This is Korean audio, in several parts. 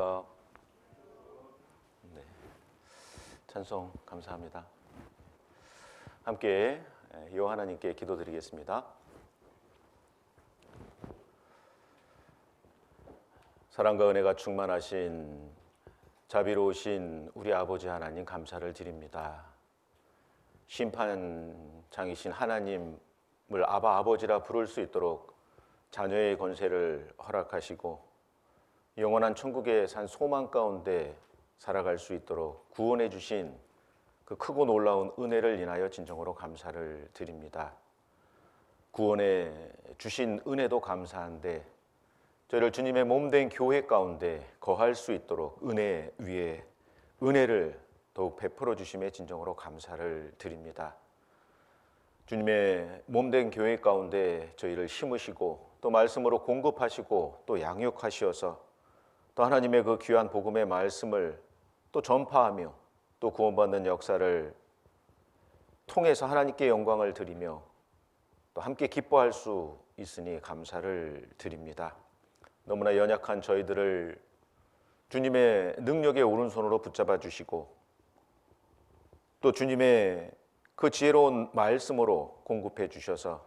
안녕하십니까? 네, 찬송 감사합니다. 함께 여호와 하나님께 기도드리겠습니다. 사랑과 은혜가 충만하신 자비로우신 우리 아버지 하나님 감사를 드립니다. 심판장이신 하나님을 아버지라 부를 수 있도록 자녀의 권세를 허락하시고 영원한 천국의 산 소망 가운데 살아갈 수 있도록 구원해 주신 그 크고 놀라운 은혜를 인하여 진정으로 감사를 드립니다. 구원해 주신 은혜도 감사한데 저희를 주님의 몸된 교회 가운데 거할 수 있도록 은혜 위에 은혜를 더욱 베풀어 주심에 진정으로 감사를 드립니다. 주님의 몸된 교회 가운데 저희를 심으시고 또 말씀으로 공급하시고 또 양육하시어서 또 하나님의 그 귀한 복음의 말씀을 또 전파하며 또 구원받는 역사를 통해서 하나님께 영광을 드리며 또 함께 기뻐할 수 있으니 감사를 드립니다. 너무나 연약한 저희들을 주님의 능력의 오른손으로 붙잡아 주시고 또 주님의 그 지혜로운 말씀으로 공급해 주셔서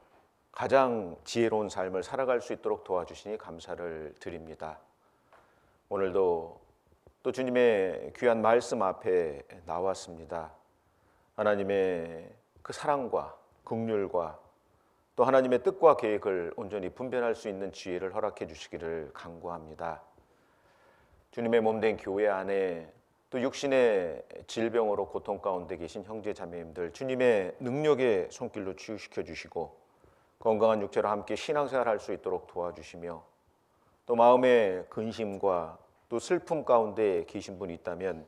가장 지혜로운 삶을 살아갈 수 있도록 도와주시니 감사를 드립니다. 오늘도 또 주님의 귀한 말씀 앞에 나왔습니다. 하나님의 그 사랑과 긍휼과 또 하나님의 뜻과 계획을 온전히 분별할 수 있는 지혜를 허락해 주시기를 간구합니다. 주님의 몸된 교회 안에 또 육신의 질병으로 고통 가운데 계신 형제 자매님들 주님의 능력의 손길로 치유시켜 주시고 건강한 육체로 함께 신앙생활할 수 있도록 도와주시며 또 마음의 근심과 또 슬픔 가운데 계신 분이 있다면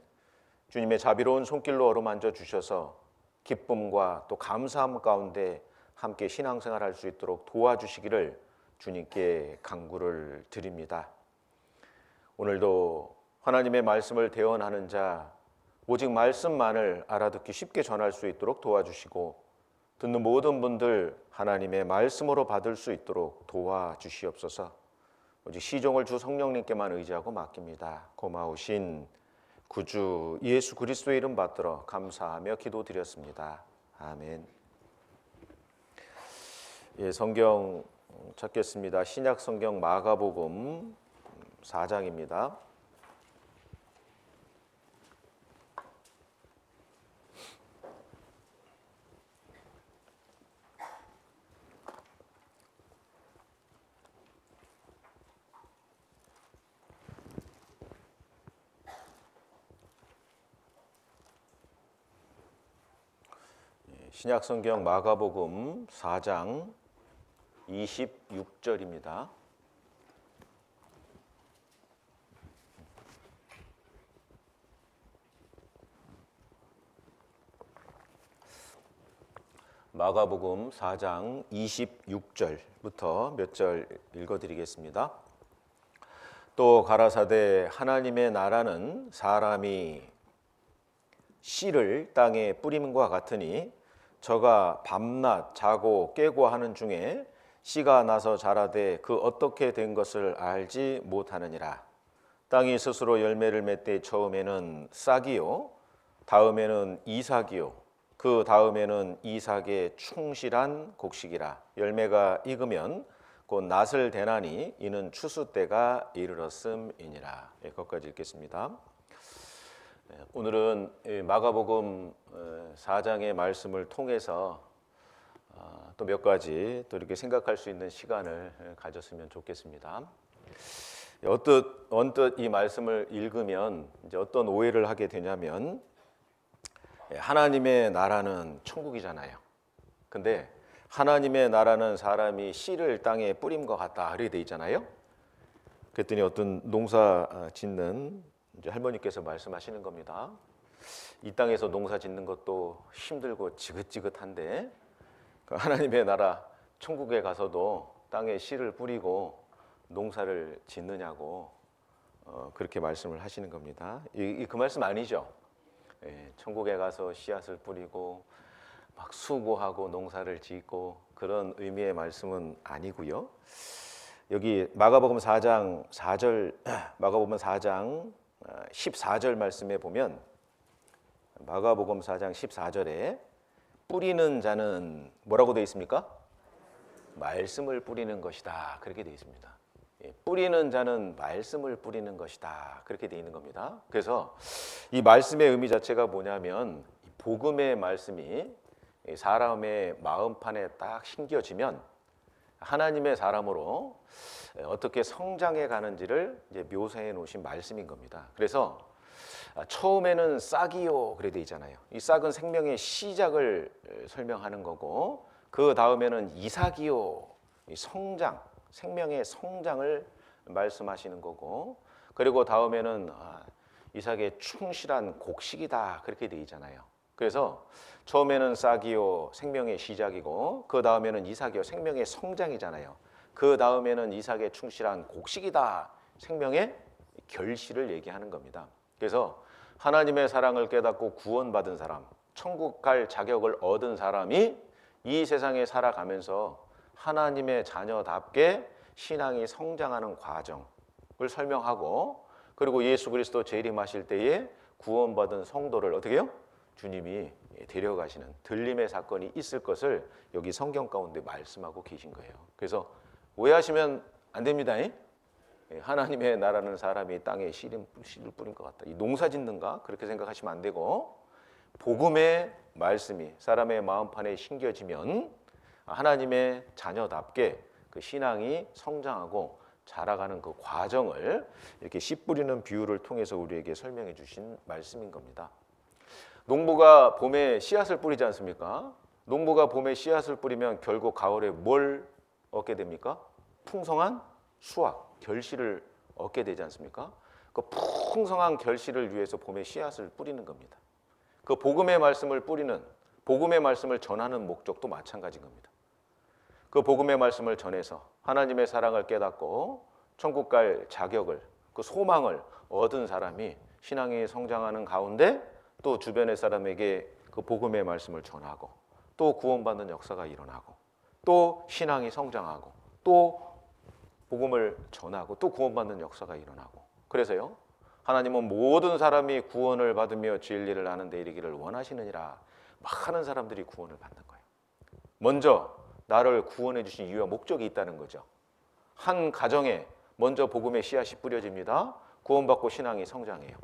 주님의 자비로운 손길로 어루만져 주셔서 기쁨과 또 감사함 가운데 함께 신앙생활할 수 있도록 도와주시기를 주님께 간구를 드립니다. 오늘도 하나님의 말씀을 대언하는 자 오직 말씀만을 알아듣기 쉽게 전할 수 있도록 도와주시고 듣는 모든 분들 하나님의 말씀으로 받을 수 있도록 도와주시옵소서. 오직 시종을 주 성령님께만 의지하고 맡깁니다. 고마우신 구주 예수 그리스도의 이름 받들어 감사하며 기도드렸습니다. 아멘. 예, 성경 찾겠습니다. 신약 성경 마가복음 4장입니다. 신약성경 마가복음 4장 26절입니다. 마가복음 4장 26절부터 몇 절 읽어드리겠습니다. 또 가라사대 하나님의 나라는 사람이 씨를 땅에 뿌림과 같으니 저가 밤낮 자고 깨고 하는 중에 씨가 나서 자라되 그 어떻게 된 것을 알지 못하느니라. 땅이 스스로 열매를 맺되 처음에는 싹이요 다음에는 이삭이요 그 다음에는 이삭의 충실한 곡식이라. 열매가 익으면 곧 낫을 대나니 이는 추수 때가 이르렀음이니라. 여기까지 읽겠습니다. 오늘은 마가복음 4장의 말씀을 통해서 또 몇 가지 또 이렇게 생각할 수 있는 시간을 가졌으면 좋겠습니다. 언뜻 이 말씀을 읽으면 이제 어떤 오해를 하게 되냐면 하나님의 나라는 천국이잖아요. 근데 하나님의 나라는 사람이 씨를 땅에 뿌림과 같다 이렇게 돼 있잖아요. 그랬더니 어떤 농사 짓는 이제 할머니께서 말씀하시는 겁니다. 이 땅에서 농사 짓는 것도 힘들고 지긋지긋한데 하나님의 나라 천국에 가서도 땅에 씨를 뿌리고 농사를 짓느냐고 그렇게 말씀을 하시는 겁니다. 그 말씀 아니죠? 천국에 가서 씨앗을 뿌리고 막 수고하고 농사를 짓고 그런 의미의 말씀은 아니고요. 여기 마가복음 4장 4절 마가복음 4장 14절 말씀에 보면 마가복음 4장 14절에 뿌리는 자는 뭐라고 되어 있습니까? 말씀을 뿌리는 것이다. 그렇게 되어 있습니다. 뿌리는 자는 말씀을 뿌리는 것이다. 그렇게 되어 있는 겁니다. 그래서 이 말씀의 의미 자체가 뭐냐면 복음의 말씀이 사람의 마음판에 딱 심겨지면 하나님의 사람으로 어떻게 성장해 가는지를 이제 묘사해 놓으신 말씀인 겁니다. 그래서 처음에는 싹이요 그래 돼 있잖아요. 이 싹은 생명의 시작을 설명하는 거고 그 다음에는 이삭이요 성장, 생명의 성장을 말씀하시는 거고 그리고 다음에는 이삭의 충실한 곡식이다 그렇게 돼 있잖아요. 그래서 처음에는 싹이요 생명의 시작이고 그 다음에는 이삭이요 생명의 성장이잖아요. 그 다음에는 이삭의 충실한 곡식이다 생명의 결실을 얘기하는 겁니다. 그래서 하나님의 사랑을 깨닫고 구원받은 사람, 천국 갈 자격을 얻은 사람이 이 세상에 살아가면서 하나님의 자녀답게 신앙이 성장하는 과정을 설명하고 그리고 예수 그리스도 재림하실 때에 구원받은 성도를 어떻게 해요? 주님이 데려가시는 들림의 사건이 있을 것을 여기 성경 가운데 말씀하고 계신 거예요. 그래서 오해하시면 안 됩니다. 하나님의 나라는 사람이 땅에 씨를 뿌린 것 같다. 이 농사 짓는가? 그렇게 생각하시면 안 되고 복음의 말씀이 사람의 마음판에 심겨지면 하나님의 자녀답게 그 신앙이 성장하고 자라가는 그 과정을 이렇게 씨 뿌리는 비유를 통해서 우리에게 설명해 주신 말씀인 겁니다. 농부가 봄에 씨앗을 뿌리지 않습니까? 농부가 봄에 씨앗을 뿌리면 결국 가을에 뭘 얻게 됩니까? 풍성한 수확, 결실을 얻게 되지 않습니까? 그 풍성한 결실을 위해서 봄에 씨앗을 뿌리는 겁니다. 그 복음의 말씀을 뿌리는, 복음의 말씀을 전하는 목적도 마찬가지인 겁니다. 그 복음의 말씀을 전해서 하나님의 사랑을 깨닫고 천국 갈 자격을, 그 소망을 얻은 사람이 신앙이 성장하는 가운데 또 주변의 사람에게 그 복음의 말씀을 전하고 또 구원받는 역사가 일어나고 또 신앙이 성장하고 또 복음을 전하고 또 구원받는 역사가 일어나고 그래서요 하나님은 모든 사람이 구원을 받으며 진리를 아는 데 이르기를 원하시느니라. 많은 사람들이 구원을 받는 거예요. 먼저 나를 구원해 주신 이유와 목적이 있다는 거죠. 한 가정에 먼저 복음의 씨앗이 뿌려집니다. 구원받고 신앙이 성장해요.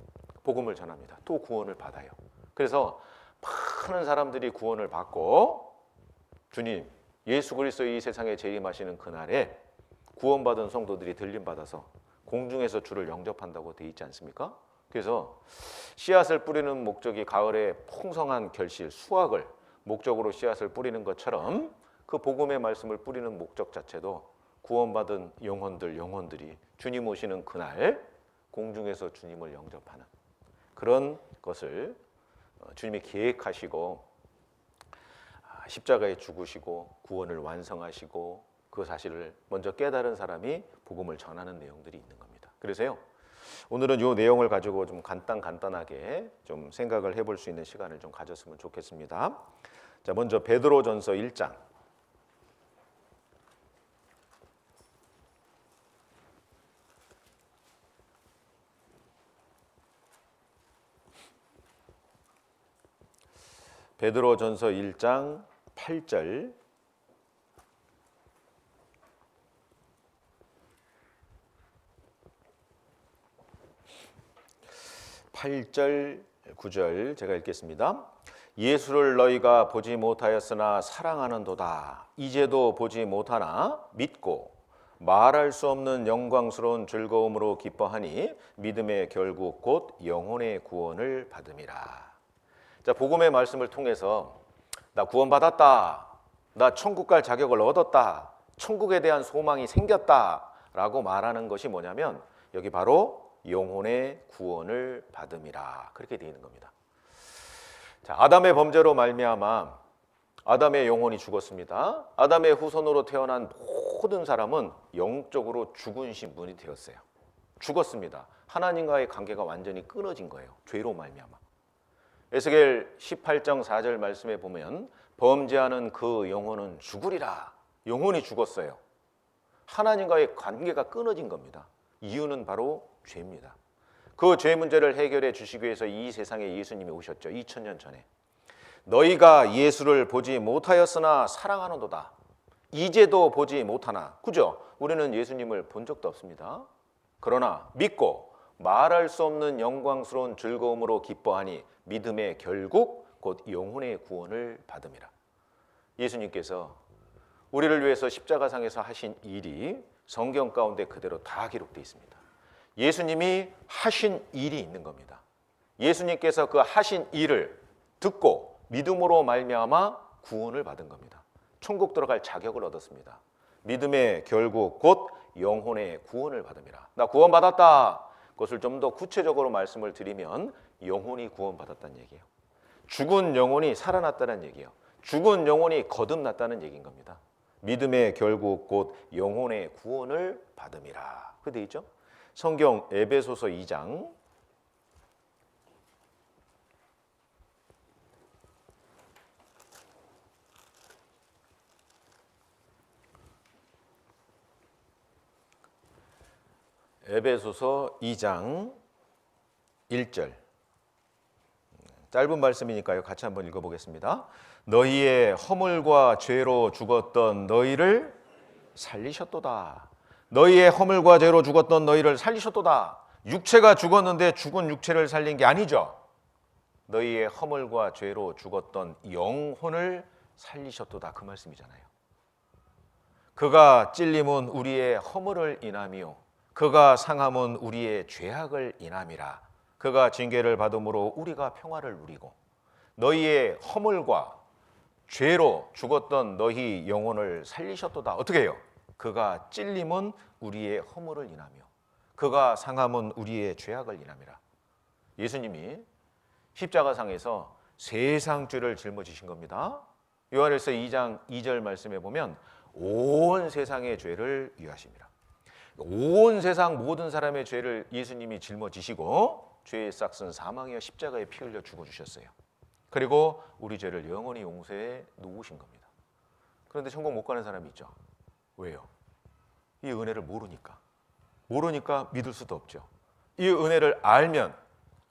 복음을 전합니다. 또 구원을 받아요. 그래서 많은 사람들이 구원을 받고 주님 예수 그리스도 이 세상에 재림하시는 그날에 구원받은 성도들이 들림받아서 공중에서 주를 영접한다고 돼 있지 않습니까? 그래서 씨앗을 뿌리는 목적이 가을에 풍성한 결실, 수확을 목적으로 씨앗을 뿌리는 것처럼 그 복음의 말씀을 뿌리는 목적 자체도 구원받은 영혼들이 주님 오시는 그날 공중에서 주님을 영접하는 그런 것을 주님이 계획하시고 십자가에 죽으시고 구원을 완성하시고 그 사실을 먼저 깨달은 사람이 복음을 전하는 내용들이 있는 겁니다. 그래서요 오늘은 이 내용을 가지고 좀 간단하게 좀 생각을 해볼 수 있는 시간을 좀 가졌으면 좋겠습니다. 자, 먼저 베드로전서 1장. 베드로전서 1장 8절 8절 9절 제가 읽겠습니다. 예수를 너희가 보지 못하였으나 사랑하는도다. 이제도 보지 못하나 믿고 말할 수 없는 영광스러운 즐거움으로 기뻐하니 믿음의 결국 곧 영혼의 구원을 받음이라. 자, 복음의 말씀을 통해서 나 구원받았다. 나 천국 갈 자격을 얻었다. 천국에 대한 소망이 생겼다. 라고 말하는 것이 뭐냐면 여기 바로 영혼의 구원을 받음이라. 그렇게 되어 있는 겁니다. 자, 아담의 범죄로 말미암아 아담의 영혼이 죽었습니다. 아담의 후손으로 태어난 모든 사람은 영적으로 죽은 신분이 되었어요. 죽었습니다. 하나님과의 관계가 완전히 끊어진 거예요. 죄로 말미암아. 에스겔 18장 4절 말씀에 보면 범죄하는 그 영혼은 죽으리라. 영혼이 죽었어요. 하나님과의 관계가 끊어진 겁니다. 이유는 바로 죄입니다. 그 죄 문제를 해결해 주시기 위해서 이 세상에 예수님이 오셨죠. 2000년 전에. 너희가 예수를 보지 못하였으나 사랑하는도다. 이제도 보지 못하나. 그죠? 우리는 예수님을 본 적도 없습니다. 그러나 믿고 말할 수 없는 영광스러운 즐거움으로 기뻐하니 믿음의 결국 곧 영혼의 구원을 받음이라. 예수님께서 우리를 위해서 십자가상에서 하신 일이 성경 가운데 그대로 다 기록되어 있습니다. 예수님이 하신 일이 있는 겁니다. 예수님께서 그 하신 일을 듣고 믿음으로 말미암아 구원을 받은 겁니다. 천국 들어갈 자격을 얻었습니다. 믿음의 결국 곧 영혼의 구원을 받음이라. 나 구원받았다. 그것을 좀 더 구체적으로 말씀을 드리면 영혼이 구원받았다는 얘기예요. 죽은 영혼이 살아났다는 얘기예요. 죽은 영혼이 거듭났다는 얘기인 겁니다. 믿음의 결국 곧 영혼의 구원을 받음이라. 그렇게 되어 있죠? 성경 에베소서 2장 에베소서 2장 1절. 짧은 말씀이니까요. 같이 한번 읽어보겠습니다. 너희의 허물과 죄로 죽었던 너희를 살리셨도다. 너희의 허물과 죄로 죽었던 너희를 살리셨도다. 육체가 죽었는데 죽은 육체를 살린 게 아니죠. 너희의 허물과 죄로 죽었던 영혼을 살리셨도다. 그 말씀이잖아요. 그가 찔림은 우리의 허물을 인하며 그가 상함은 우리의 죄악을 인함이라. 그가 징계를 받음으로 우리가 평화를 누리고 너희의 허물과 죄로 죽었던 너희 영혼을 살리셨도다. 어떻게 해요? 그가 찔림은 우리의 허물을 인하며 그가 상함은 우리의 죄악을 인함이라. 예수님이 십자가상에서 세상 죄를 짊어지신 겁니다. 요한일서 2장 2절 말씀에 보면 온 세상의 죄를 위하십니다. 온 세상 모든 사람의 죄를 예수님이 짊어지시고 죄의 싹슨 사망이여 십자가에 피 흘려 죽어주셨어요. 그리고 우리 죄를 영원히 용서해 놓으신 겁니다. 그런데 천국 못 가는 사람이 있죠. 왜요? 이 은혜를 모르니까 믿을 수도 없죠. 이 은혜를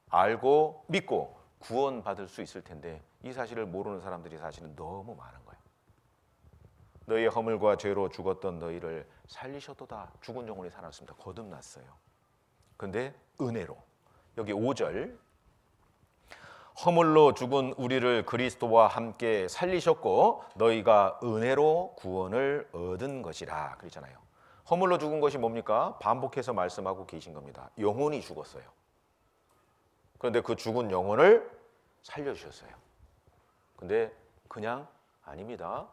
알고 믿고 구원받을 수 있을 텐데 이 사실을 모르는 사람들이 사실은 너무 많은 거예요. 너희의 허물과 죄로 죽었던 너희를 살리셨도다. 죽은 영혼이 살았습니다. 거듭났어요. 그런데 은혜로 여기 5절 허물로 죽은 우리를 그리스도와 함께 살리셨고 너희가 은혜로 구원을 얻은 것이라 그랬잖아요. 허물로 죽은 것이 뭡니까? 반복해서 말씀하고 계신 겁니다. 영혼이 죽었어요. 그런데 그 죽은 영혼을 살려주셨어요. 근데 그냥 아닙니다.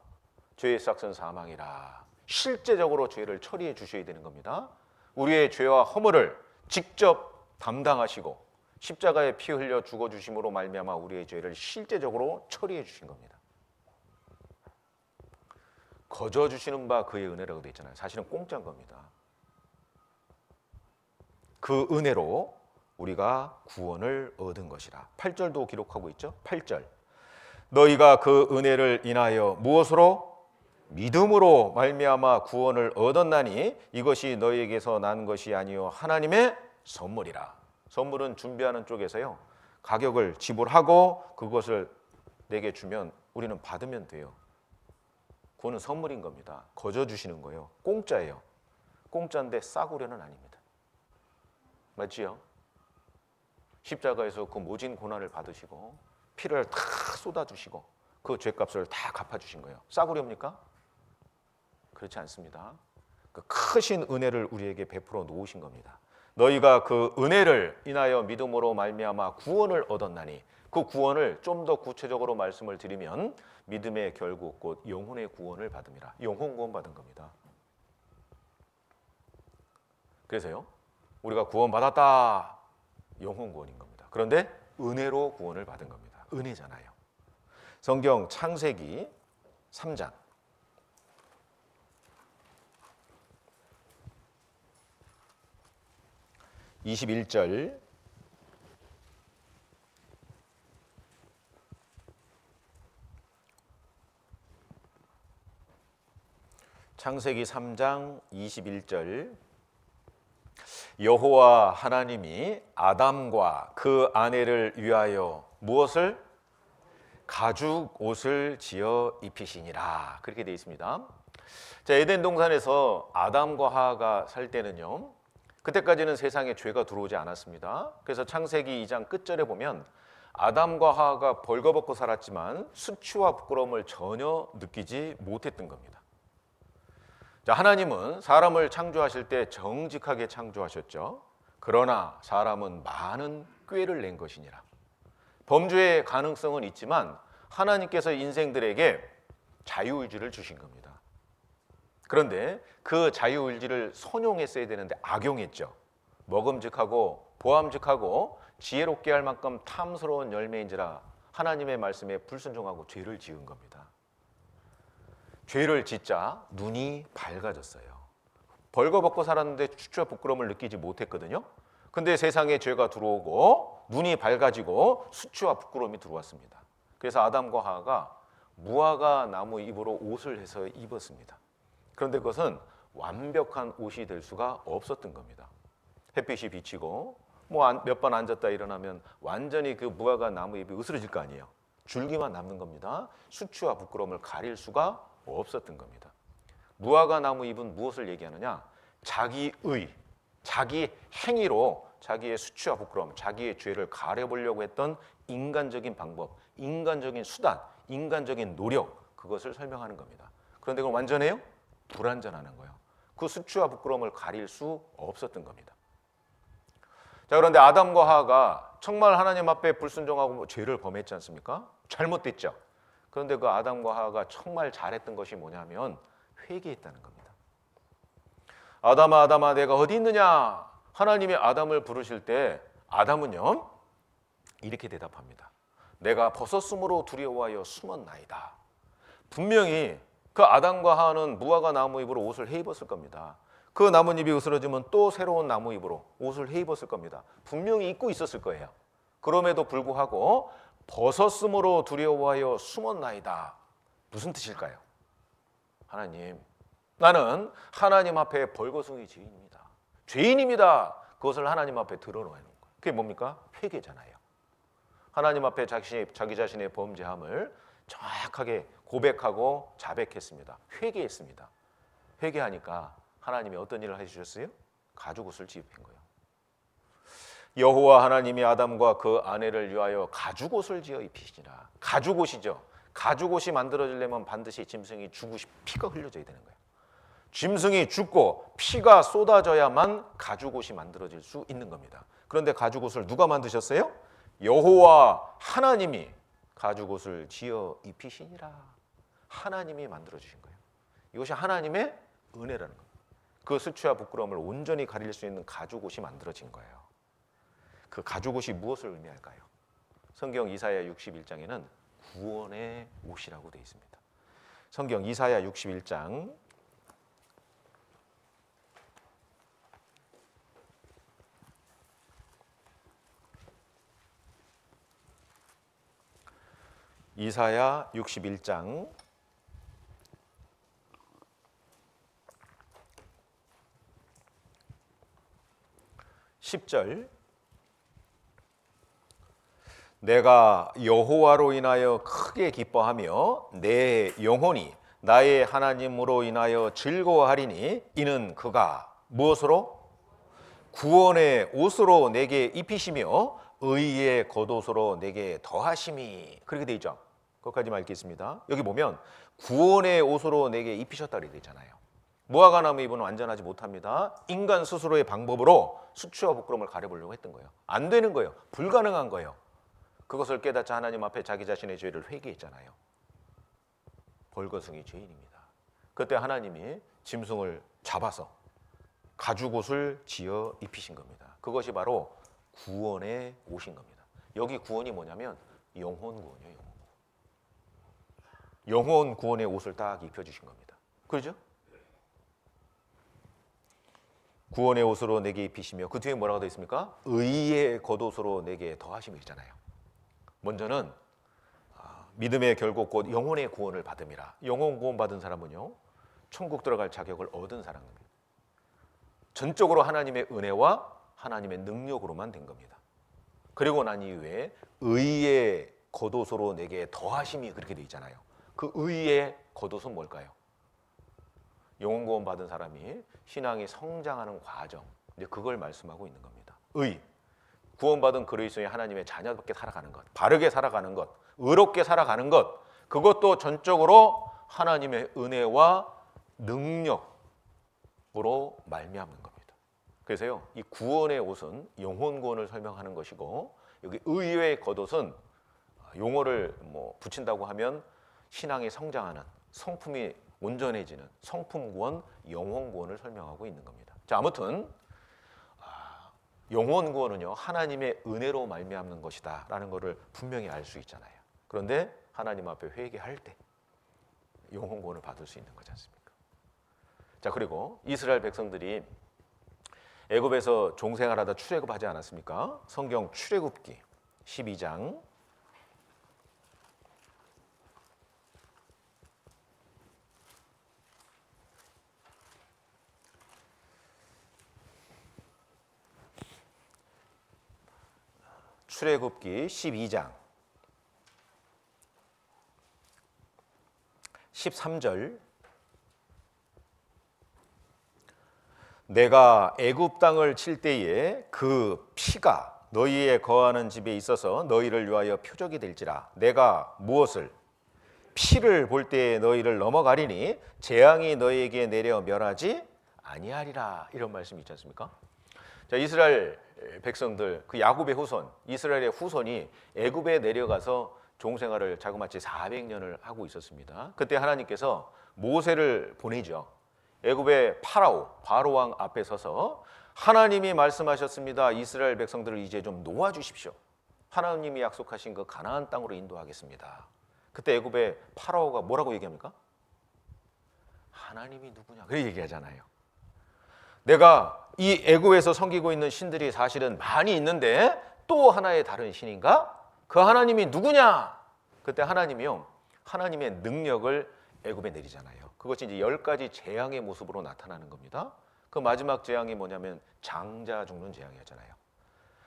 죄의 싹슨 사망이라. 실제적으로 죄를 처리해 주셔야 되는 겁니다. 우리의 죄와 허물을 직접 담당하시고 십자가에 피 흘려 죽어주심으로 말미암아 우리의 죄를 실제적으로 처리해 주신 겁니다. 거저 주시는 바 그의 은혜라고 되어 있잖아요. 사실은 공짜인 겁니다. 그 은혜로 우리가 구원을 얻은 것이라. 8절도 기록하고 있죠. 8절 너희가 그 은혜를 인하여 무엇으로? 믿음으로 말미암아 구원을 얻었나니 이것이 너희에게서 난 것이 아니요 하나님의 선물이라. 선물은 준비하는 쪽에서요 가격을 지불하고 그것을 내게 주면 우리는 받으면 돼요. 그거는 선물인 겁니다. 거저 주시는 거예요. 공짜예요. 공짜인데 싸구려는 아닙니다. 맞지요? 십자가에서 그 모진 고난을 받으시고 피를 다 쏟아주시고 그 죄값을 다 갚아주신 거예요. 싸구려입니까? 그렇지 않습니다. 그 크신 은혜를 우리에게 베풀어 놓으신 겁니다. 너희가 그 은혜를 인하여 믿음으로 말미암아 구원을 얻었나니 그 구원을 좀 더 구체적으로 말씀을 드리면 믿음의 결국 곧 영혼의 구원을 받음이라. 영혼 구원 받은 겁니다. 그래서요 우리가 구원받았다. 영혼 구원인 겁니다. 그런데 은혜로 구원을 받은 겁니다. 은혜잖아요. 성경 창세기 3장 21절 창세기 3장 21절 여호와 하나님이 아담과 그 아내를 위하여 무엇을? 가죽 옷을 지어 입히시니라. 그렇게 되어 있습니다. 자, 에덴 동산에서 아담과 하와가 살 때는요, 그때까지는 세상에 죄가 들어오지 않았습니다. 그래서 창세기 2장 끝절에 보면 아담과 하와가 벌거벗고 살았지만 수치와 부끄러움을 전혀 느끼지 못했던 겁니다. 자, 하나님은 사람을 창조하실 때 정직하게 창조하셨죠. 그러나 사람은 많은 꾀를 낸 것이니라. 범죄의 가능성은 있지만 하나님께서 인생들에게 자유의지를 주신 겁니다. 그런데 그 자유의지를 선용했어야 되는데 악용했죠. 먹음직하고 보암직하고 지혜롭게 할 만큼 탐스러운 열매인지라 하나님의 말씀에 불순종하고 죄를 지은 겁니다. 죄를 짓자 눈이 밝아졌어요. 벌거벗고 살았는데 추추와 부끄러움을 느끼지 못했거든요. 근데 세상에 죄가 들어오고 눈이 밝아지고 수치와 부끄러움이 들어왔습니다. 그래서 아담과 하와가 무화과 나무 잎으로 옷을 해서 입었습니다. 그런데 그것은 완벽한 옷이 될 수가 없었던 겁니다. 햇빛이 비치고 몇 번 앉았다 일어나면 완전히 그 무화과 나무 잎이 으스러질 거 아니에요. 줄기만 남는 겁니다. 수치와 부끄러움을 가릴 수가 없었던 겁니다. 무화과 나무 잎은 무엇을 얘기하느냐? 자기의, 자기 행위로 자기의 수치와 부끄러움, 자기의 죄를 가려보려고 했던 인간적인 방법, 인간적인 수단, 인간적인 노력, 그것을 설명하는 겁니다. 그런데 그건 완전해요? 불완전하는 거예요. 그 수치와 부끄러움을 가릴 수 없었던 겁니다. 자, 그런데 아담과 하와가 정말 하나님 앞에 불순종하고 죄를 범했지 않습니까? 잘못됐죠. 그런데 그 아담과 하와가 정말 잘했던 것이 뭐냐면 회개했다는 겁니다. 아담아, 아담아, 내가 어디 있느냐? 하나님이 아담을 부르실 때 아담은요 이렇게 대답합니다. 내가 벗었으므로 두려워하여 숨었나이다. 분명히 그 아담과 하와는 무화과 나무잎으로 옷을 해입었을 겁니다. 그 나뭇잎이 으스러지면 또 새로운 나무잎으로 옷을 해입었을 겁니다. 분명히 입고 있었을 거예요. 그럼에도 불구하고 벗었으므로 두려워하여 숨었나이다. 무슨 뜻일까요? 하나님, 나는 하나님 앞에 벌거숭이 죄인입니다. 죄인입니다. 그것을 하나님 앞에 드러내는 거예요. 그게 뭡니까? 회개잖아요. 하나님 앞에 자기 자신의 범죄함을 정확하게 고백하고 자백했습니다. 회개했습니다. 회개하니까 하나님이 어떤 일을 해주셨어요? 가죽옷을 지입힌 거예요. 여호와 하나님이 아담과 그 아내를 위하여 가죽옷을 지어 입히시니라. 가죽옷이죠. 가죽옷이 만들어지려면 반드시 짐승이 죽고 피가 흘려져야 되는 거예요. 짐승이 죽고 피가 쏟아져야만 가죽옷이 만들어질 수 있는 겁니다. 그런데 가죽옷을 누가 만드셨어요? 여호와 하나님이 가죽옷을 지어 입히시니라. 하나님이 만들어주신 거예요. 이것이 하나님의 은혜라는 겁니다. 그 수치와 부끄러움을 온전히 가릴 수 있는 가죽옷이 만들어진 거예요. 그 가죽옷이 무엇을 의미할까요? 성경 이사야 61장에는 구원의 옷이라고 되어 있습니다. 성경 이사야 61장 61장 10절 내가 여호와로 인하여 크게 기뻐하며 내 영혼이 나의 하나님으로 인하여 즐거워하리니 이는 그가 무엇으로? 구원의 옷으로 내게 입히시며 의의 겉옷으로 내게 더하심이. 그렇게 되어 있죠. 거기까지만 읽겠습니다. 여기 보면 구원의 옷으로 내게 입히셨다 그렇게 되어 있잖아요. 무화과 나무 잎은 완전하지 못합니다. 인간 스스로의 방법으로 수치와 부끄러움을 가려보려고 했던 거예요. 안 되는 거예요. 불가능한 거예요. 그것을 깨닫자 하나님 앞에 자기 자신의 죄를 회개했잖아요. 벌거숭이 죄인입니다. 그때 하나님이 짐승을 잡아서 가죽옷을 지어 입히신 겁니다. 그것이 바로 구원의 옷인 겁니다. 여기 구원이 뭐냐면 영혼 구원이에요. 영혼 구원의 옷을 딱 입혀주신 겁니다. 그렇죠? 구원의 옷으로 내게 입히시며 그 뒤에 뭐라고 되어 있습니까? 의의 겉옷으로 내게 더하심이 있잖아요. 먼저는 믿음의 결국 곧 영혼의 구원을 받음이라. 영혼 구원 받은 사람은요 천국 들어갈 자격을 얻은 사람입니다. 전적으로 하나님의 은혜와 하나님의 능력으로만 된 겁니다. 그리고 난 이후에 의의 겉옷으로 내게 더하심이 그렇게 돼 있잖아요. 그 의의 겉옷은 뭘까요? 영혼 구원 받은 사람이 신앙이 성장하는 과정, 이제 그걸 말씀하고 있는 겁니다. 의, 구원받은 그리스도의 하나님의 자녀답게 살아가는 것, 바르게 살아가는 것, 의롭게 살아가는 것, 그것도 전적으로 하나님의 은혜와 능력으로 말미암는 겁니다. 그래서요, 이 구원의 옷은 영혼 구원을 설명하는 것이고, 여기 의의 겉옷은 용어를 붙인다고 하면 신앙이 성장하는, 성품이 온전해지는 성품 구원, 영혼 구원을 설명하고 있는 겁니다. 자, 아무튼 영혼 구원은요, 하나님의 은혜로 말미암는 것이다라는 것을 분명히 알 수 있잖아요. 그런데 하나님 앞에 회개할 때 영혼 구원을 받을 수 있는 거지 않습니까? 자, 그리고 이스라엘 백성들이 애굽에서 종생활하다 출애굽하지 않았습니까? 성경 출애굽기 12장 출애굽기 12장 13절 내가 애굽 땅을 칠 때에 그 피가 너희의 거하는 집에 있어서 너희를 위하여 표적이 될지라 내가 무엇을 피를 볼 때에 너희를 넘어가리니 재앙이 너희에게 내려 멸하지 아니하리라 이런 말씀이 있지 않습니까? 자, 이스라엘 백성들 그 야곱의 후손 이스라엘의 후손이 애굽에 내려가서 종생활을 자그마치 400년을 하고 있었습니다. 그때 하나님께서 모세를 보내죠. 애굽의 바로 왕 앞에 서서 하나님이 말씀하셨습니다. 이스라엘 백성들을 이제 좀 놓아주십시오. 하나님이 약속하신 그 가나안 땅으로 인도하겠습니다. 그때 애굽의 파라오가 뭐라고 얘기합니까? 하나님이 누구냐? 그렇게 얘기하잖아요. 내가 이 애굽에서 섬기고 있는 신들이 사실은 많이 있는데 또 하나의 다른 신인가? 그 하나님이 누구냐? 그때 하나님이요, 하나님의 능력을 애굽에 내리잖아요. 그것이 이제 10가지 재앙의 모습으로 나타나는 겁니다. 그 마지막 재앙이 뭐냐면 장자 죽는 재앙이었잖아요.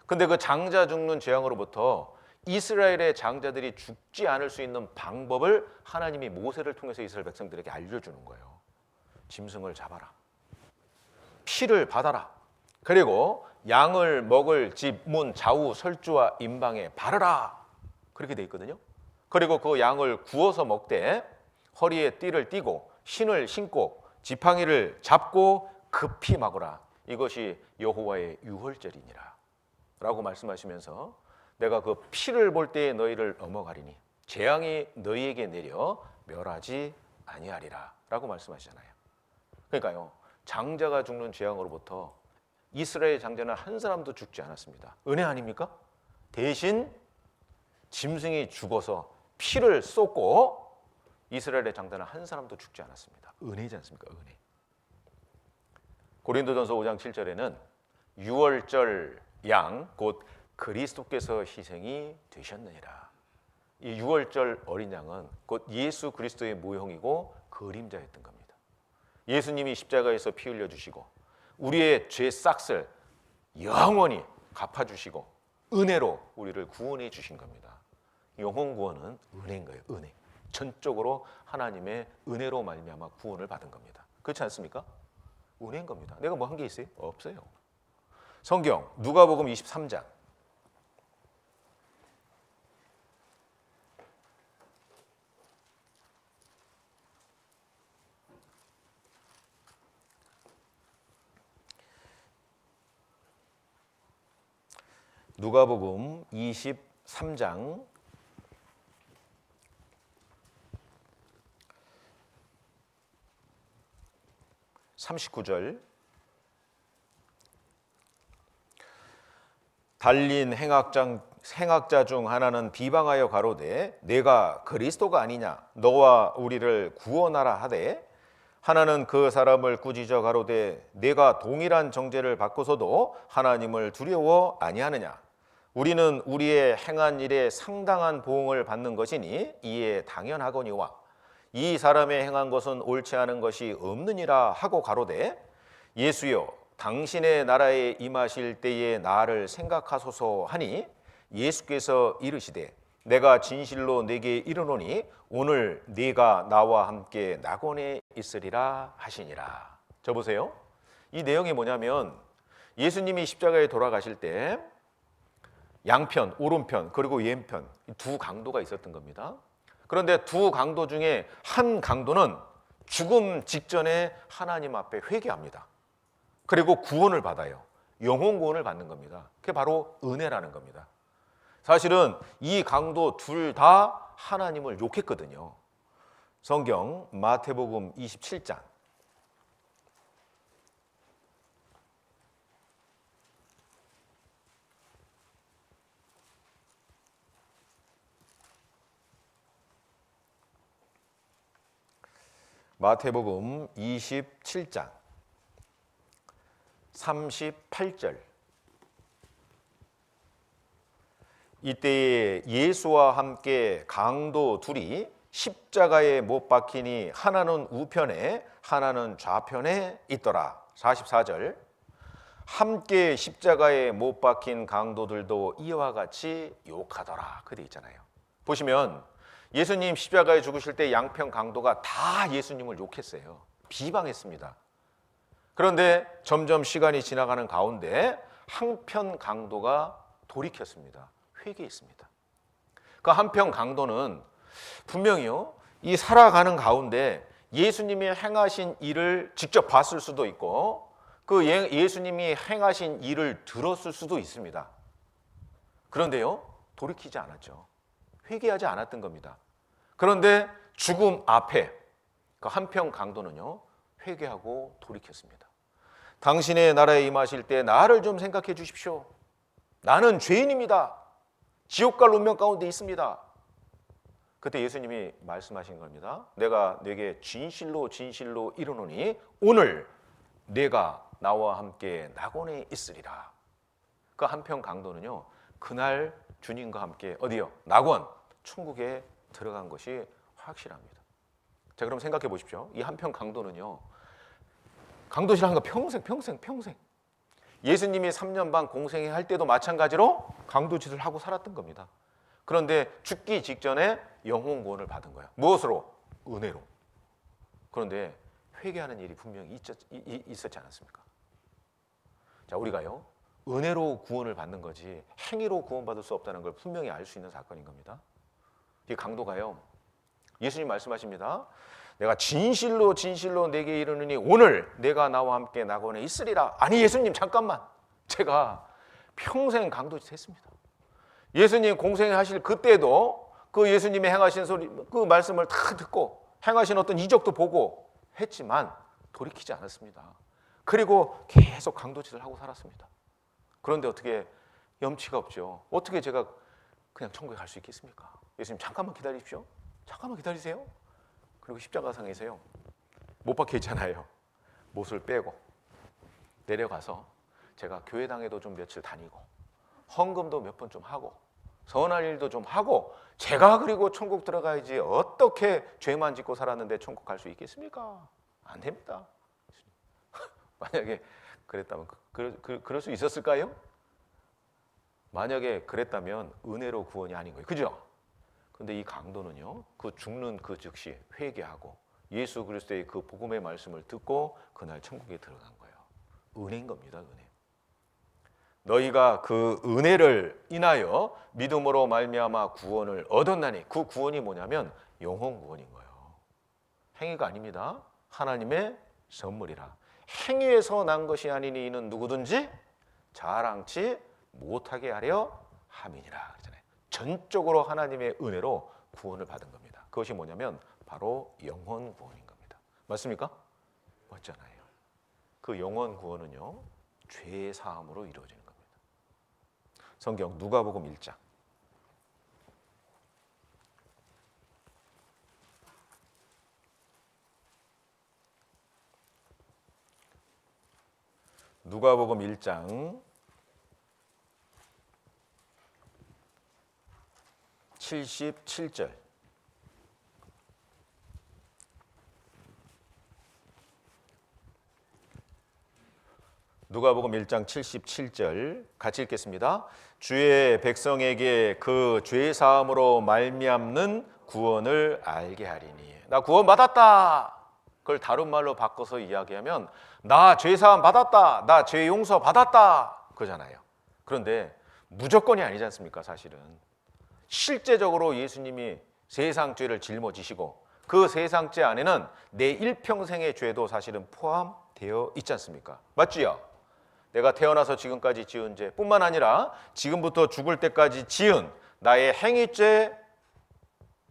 근데 그 장자 죽는 재앙으로부터 이스라엘의 장자들이 죽지 않을 수 있는 방법을 하나님이 모세를 통해서 이스라엘 백성들에게 알려주는 거예요. 짐승을 잡아라. 피를 받아라. 그리고 양을 먹을 집, 문, 좌우, 설주와 임방에 바르라. 그렇게 돼 있거든요. 그리고 그 양을 구워서 먹되 허리에 띠를 띠고 신을 신고 지팡이를 잡고 급히 막으라. 이것이 여호와의 유월절이니라 라고 말씀하시면서 내가 그 피를 볼 때에 너희를 넘어가리니 재앙이 너희에게 내려 멸하지 아니하리라 라고 말씀하시잖아요. 그러니까요, 장자가 죽는 재앙으로부터 이스라엘 장자는 한 사람도 죽지 않았습니다. 은혜 아닙니까? 대신 짐승이 죽어서 피를 쏟고 이스라엘의 장자는 한 사람도 죽지 않았습니다. 은혜지 않습니까? 은혜. 고린도전서 5장 7절에는 유월절 양 곧 그리스도께서 희생이 되셨느니라. 이 유월절 어린 양은 곧 예수 그리스도의 모형이고 그림자였던 겁니다. 예수님이 십자가에서 피 흘려주시고 우리의 죄 싹을 영원히 갚아주시고 은혜로 우리를 구원해 주신 겁니다. 영혼 구원은 은혜인 거예요. 은혜. 전적으로 하나님의 은혜로 말미암아 구원을 받은 겁니다. 그렇지 않습니까? 은혜인 겁니다. 내가 뭐 한 게 있어요? 없어요. 성경 누가복음 23장 누가복음 23장 39절 달린 행악자 중 하나는 비방하여 가로되 내가 그리스도가 아니냐 너와 우리를 구원하라 하되 하나는 그 사람을 꾸짖어 가로되 내가 동일한 정죄를 받고서도 하나님을 두려워 아니하느냐 우리는 우리의 행한 일에 상당한 보응을 받는 것이니 이에 당연하거니와 이 사람의 행한 것은 옳지 않은 것이 없느니라 하고 가로되 예수여 당신의 나라에 임하실 때에 나를 생각하소서 하니 예수께서 이르시되 내가 진실로 네게 이르노니 오늘 네가 나와 함께 낙원에 있으리라 하시니라. 저 보세요. 이 내용이 뭐냐면 예수님이 십자가에 돌아가실 때 양편, 오른편 그리고 왼편 두 강도가 있었던 겁니다. 그런데 두 강도 중에 한 강도는 죽음 직전에 하나님 앞에 회개합니다. 그리고 구원을 받아요. 영혼 구원을 받는 겁니다. 그게 바로 은혜라는 겁니다. 사실은 이 강도 둘 다 하나님을 욕했거든요. 성경 마태복음 27장 마태복음 27장 38절 이때에 예수와 함께 강도 둘이 십자가에 못 박히니 하나는 우편에 하나는 좌편에 있더라. 44절 함께 십자가에 못 박힌 강도들도 이와 같이 욕하더라. 그돼 있잖아요. 보시면 예수님 십자가에 죽으실 때 양편 강도가 다 예수님을 욕했어요. 비방했습니다. 그런데 점점 시간이 지나가는 가운데 한편 강도가 돌이켰습니다. 회개했습니다. 그 한편 강도는 분명히요, 이 살아가는 가운데 예수님이 행하신 일을 직접 봤을 수도 있고 그 예수님이 행하신 일을 들었을 수도 있습니다. 그런데요, 돌이키지 않았죠. 회개하지 않았던 겁니다. 그런데 죽음 앞에 그 한편 강도는요, 회개하고 돌이켰습니다. 당신의 나라에 임하실 때 나를 좀 생각해 주십시오. 나는 죄인입니다. 지옥 갈 운명 가운데 있습니다. 그때 예수님이 말씀하신 겁니다. 내가 네게 진실로 진실로 이르노니 오늘 네가 나와 함께 낙원에 있으리라. 그 한편 강도는요, 그날 주님과 함께 어디요? 낙원, 천국에 들어간 것이 확실합니다. 자, 그럼 생각해 보십시오. 이 한편 강도는요, 강도질 한 거 평생. 예수님이 3년 반 공생할 때도 마찬가지로 강도질을 하고 살았던 겁니다. 그런데 죽기 직전에 영혼 구원을 받은 거예요. 무엇으로? 은혜로. 그런데 회개하는 일이 분명히 있었지 않았습니까? 자, 우리가요, 은혜로 구원을 받는 거지 행위로 구원받을 수 없다는 걸 분명히 알 수 있는 사건인 겁니다. 이 강도가요, 예수님 말씀하십니다. 내가 진실로 진실로 내게 이르노니 오늘 내가 나와 함께 낙원에 있으리라. 아니 예수님 잠깐만, 제가 평생 강도짓 했습니다. 예수님 공생하실 그때도 그 예수님이 행하신 소리, 그 말씀을 다 듣고 행하신 어떤 이적도 보고 했지만 돌이키지 않았습니다. 그리고 계속 강도짓을 하고 살았습니다. 그런데 어떻게 염치가 없죠. 어떻게 제가 그냥 천국에 갈 수 있겠습니까? 예수님 잠깐만 기다리십시오. 잠깐만 기다리세요. 그리고 십자가상에서요, 못 박혀 있잖아요. 못을 빼고 내려가서 제가 교회당에도 좀 며칠 다니고 헌금도 몇 번 좀 하고 선한 일도 좀 하고 제가 그리고 천국 들어가야지 어떻게 죄만 짓고 살았는데 천국 갈 수 있겠습니까? 안 됩니다. 만약에 그랬다면 그럴 수 있었을까요? 만약에 그랬다면 은혜로 구원이 아닌 거예요. 그죠? 근데 이 강도는요, 그 죽는 그 즉시 회개하고 예수 그리스도의 그 복음의 말씀을 듣고 그날 천국에 들어간 거예요. 은혜인 겁니다, 은혜. 너희가 그 은혜를 인하여 믿음으로 말미암아 구원을 얻었나니, 그 구원이 뭐냐면 영혼 구원인 거예요. 행위가 아닙니다. 하나님의 선물이라. 행위에서 난 것이 아니니 이는 누구든지 자랑치 못하게 하려 함이니라 그러잖아요. 전적으로 하나님의 은혜로 구원을 받은 겁니다. 그것이 뭐냐면 바로 영혼 구원인 겁니다. 맞습니까? 맞잖아요. 그 영혼 구원은요, 죄 사함으로 이루어지는 겁니다. 성경 누가복음 1장 누가복음 1장 77절 누가복음 1장 77절 같이 읽겠습니다. 주의 백성에게 그 죄 사함으로 말미암는 구원을 알게 하리니. 나 구원 받았다. 그걸 다른 말로 바꿔서 이야기하면 나 죄 사함 받았다. 나 죄 용서 받았다. 그러잖아요. 그런데 무조건이 아니지 않습니까? 사실은 실제적으로 예수님이 세상 죄를 짊어지시고 그 세상 죄 안에는 내 일평생의 죄도 사실은 포함되어 있지 않습니까? 맞지요? 내가 태어나서 지금까지 지은 죄뿐만 아니라 지금부터 죽을 때까지 지은 나의 행위죄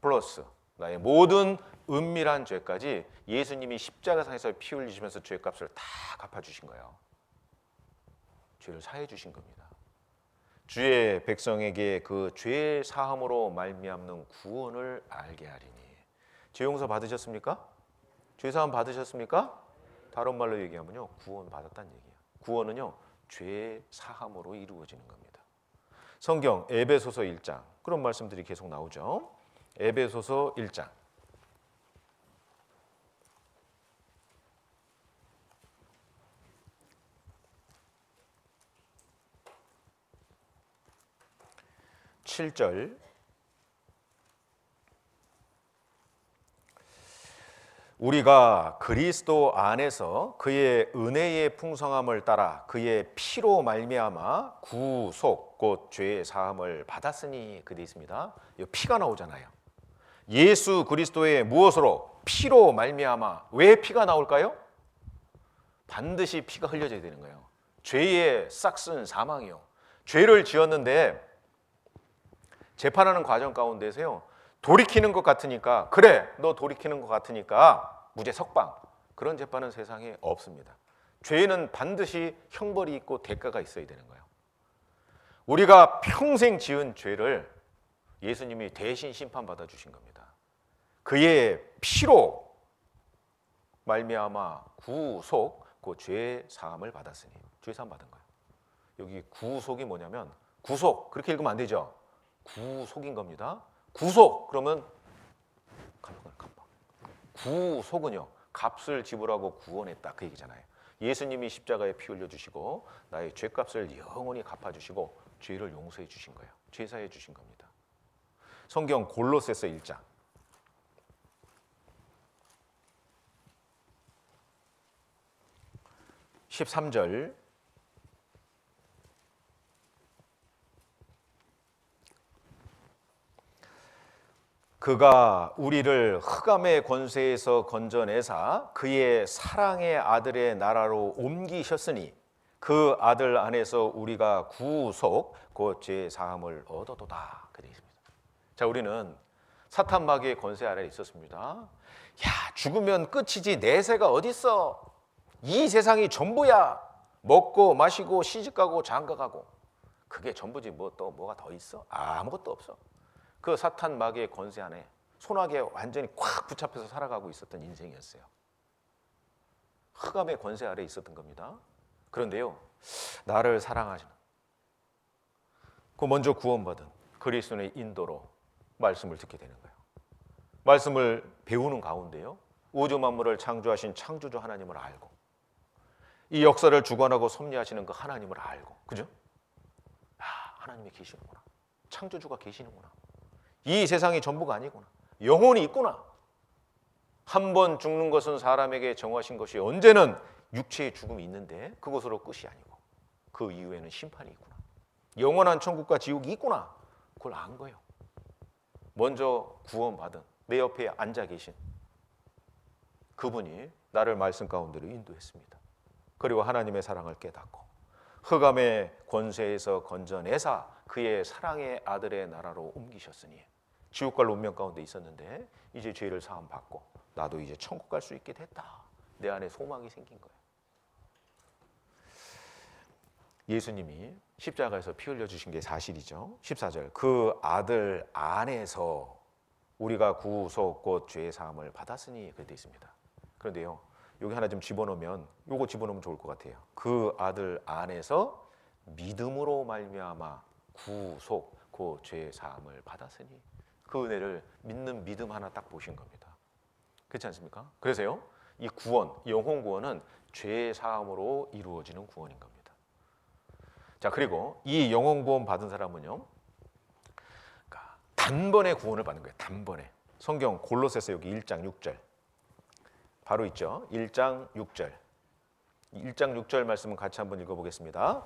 플러스 나의 모든 은밀한 죄까지 예수님이 십자가상에서 피 흘리시면서 죄값을 다 갚아주신 거예요. 죄를 사해 주신 겁니다. 주의 백성에게 그 죄 사함으로 말미암는 구원을 알게 하리니. 죄 용서 받으셨습니까? 죄 사함 받으셨습니까? 다른 말로 얘기하면요, 구원 받았다는 얘기예요. 구원은요, 죄 사함으로 이루어지는 겁니다. 성경 에베소서 1장 그런 말씀들이 계속 나오죠. 에베소서 1장 7절 우리가 그리스도 안에서 그의 은혜의 풍성함을 따라 그의 피로 말미암아 구속 곧 죄의 사함을 받았으니 그돼 있습니다. 이 피가 나오잖아요. 예수 그리스도의 무엇으로? 피로 말미암아. 왜 피가 나올까요? 반드시 피가 흘려져야 되는 거예요. 죄의 싹슨 사망이요. 죄를 지었는데 재판하는 과정 가운데서요, 돌이키는 것 같으니까, 그래 너 돌이키는 것 같으니까 무죄 석방, 그런 재판은 세상에 없습니다. 죄는 반드시 형벌이 있고 대가가 있어야 되는 거예요. 우리가 평생 지은 죄를 예수님이 대신 심판받아 주신 겁니다. 그의 피로 말미암아 구속, 그 죄 사함을 받았으니. 죄 사함 받은 거예요. 여기 구속이 뭐냐면, 구속 그렇게 읽으면 안 되죠. 구속인 겁니다. 구속 그러면 구속은요, 값을 지불하고 구원했다 그 얘기잖아요. 예수님이 십자가에 피 흘려 주시고 나의 죄값을 영원히 갚아 주시고 죄를 용서해 주신 거예요. 죄사해 주신 겁니다. 성경 골로새서 1장 13절 그가 우리를 흑암의 권세에서 건져내사 그의 사랑의 아들의 나라로 옮기셨으니 그 아들 안에서 우리가 구속 곧 죄 사함을 얻어도다. 그렇게 있습니다. 자, 우리는 사탄 마귀의 권세 아래에 있었습니다. 야, 죽으면 끝이지 내세가 어딨어? 이 세상이 전부야. 먹고 마시고 시집가고 장가가고 그게 전부지 뭐 또 뭐가 더 있어? 아무것도 없어. 그 사탄 마귀의 권세 안에 소나기에 완전히 꽉 붙잡혀서 살아가고 있었던 인생이었어요. 흑암의 권세 아래에 있었던 겁니다. 그런데요, 나를 사랑하시는, 그 먼저 구원받은 그리스도의 인도로 말씀을 듣게 되는 거예요. 말씀을 배우는 가운데요, 우주 만물을 창조하신 창조주 하나님을 알고 이 역사를 주관하고 섭리하시는 그 하나님을 알고, 그죠? 아, 하나님이 계시는구나. 창조주가 계시는구나. 이 세상이 전부가 아니구나. 영혼이 있구나. 한 번 죽는 것은 사람에게 정하신 것이 언제는 육체의 죽음이 있는데 그것으로 끝이 아니고 그 이후에는 심판이 있구나. 영원한 천국과 지옥이 있구나. 그걸 안 거예요. 먼저 구원받은 내 옆에 앉아 계신 그분이 나를 말씀 가운데로 인도했습니다. 그리고 하나님의 사랑을 깨닫고 흑암의 권세에서 건져내사 그의 사랑의 아들의 나라로 옮기셨으니, 지옥 갈 운명 가운데 있었는데 이제 죄를 사함 받고 나도 이제 천국 갈 수 있게 됐다. 내 안에 소망이 생긴 거예요. 예수님이 십자가에서 피 흘려 주신 게 사실이죠. 14절 그 아들 안에서 우리가 구속 곧 죄 사함을 받았으니 그렇게 되어 있습니다. 그런데요, 여기 하나 좀 집어넣으면, 요거 집어넣으면 좋을 것 같아요. 그 아들 안에서 믿음으로 말미암아 구속 그 죄 사함을 받았으니, 그 은혜를 믿는 믿음 하나 딱 보신 겁니다. 그렇지 않습니까? 그래서요, 이 구원, 영혼 구원은 죄 사함으로 이루어지는 구원인 겁니다. 자, 그리고 이 영혼 구원 받은 사람은요, 그러니까 단번에 구원을 받는 거예요. 단번에. 성경 골로새서 여기 1장 6절 바로 있죠. 1장 6절. 1장 6절 말씀은 같이 한번 읽어보겠습니다.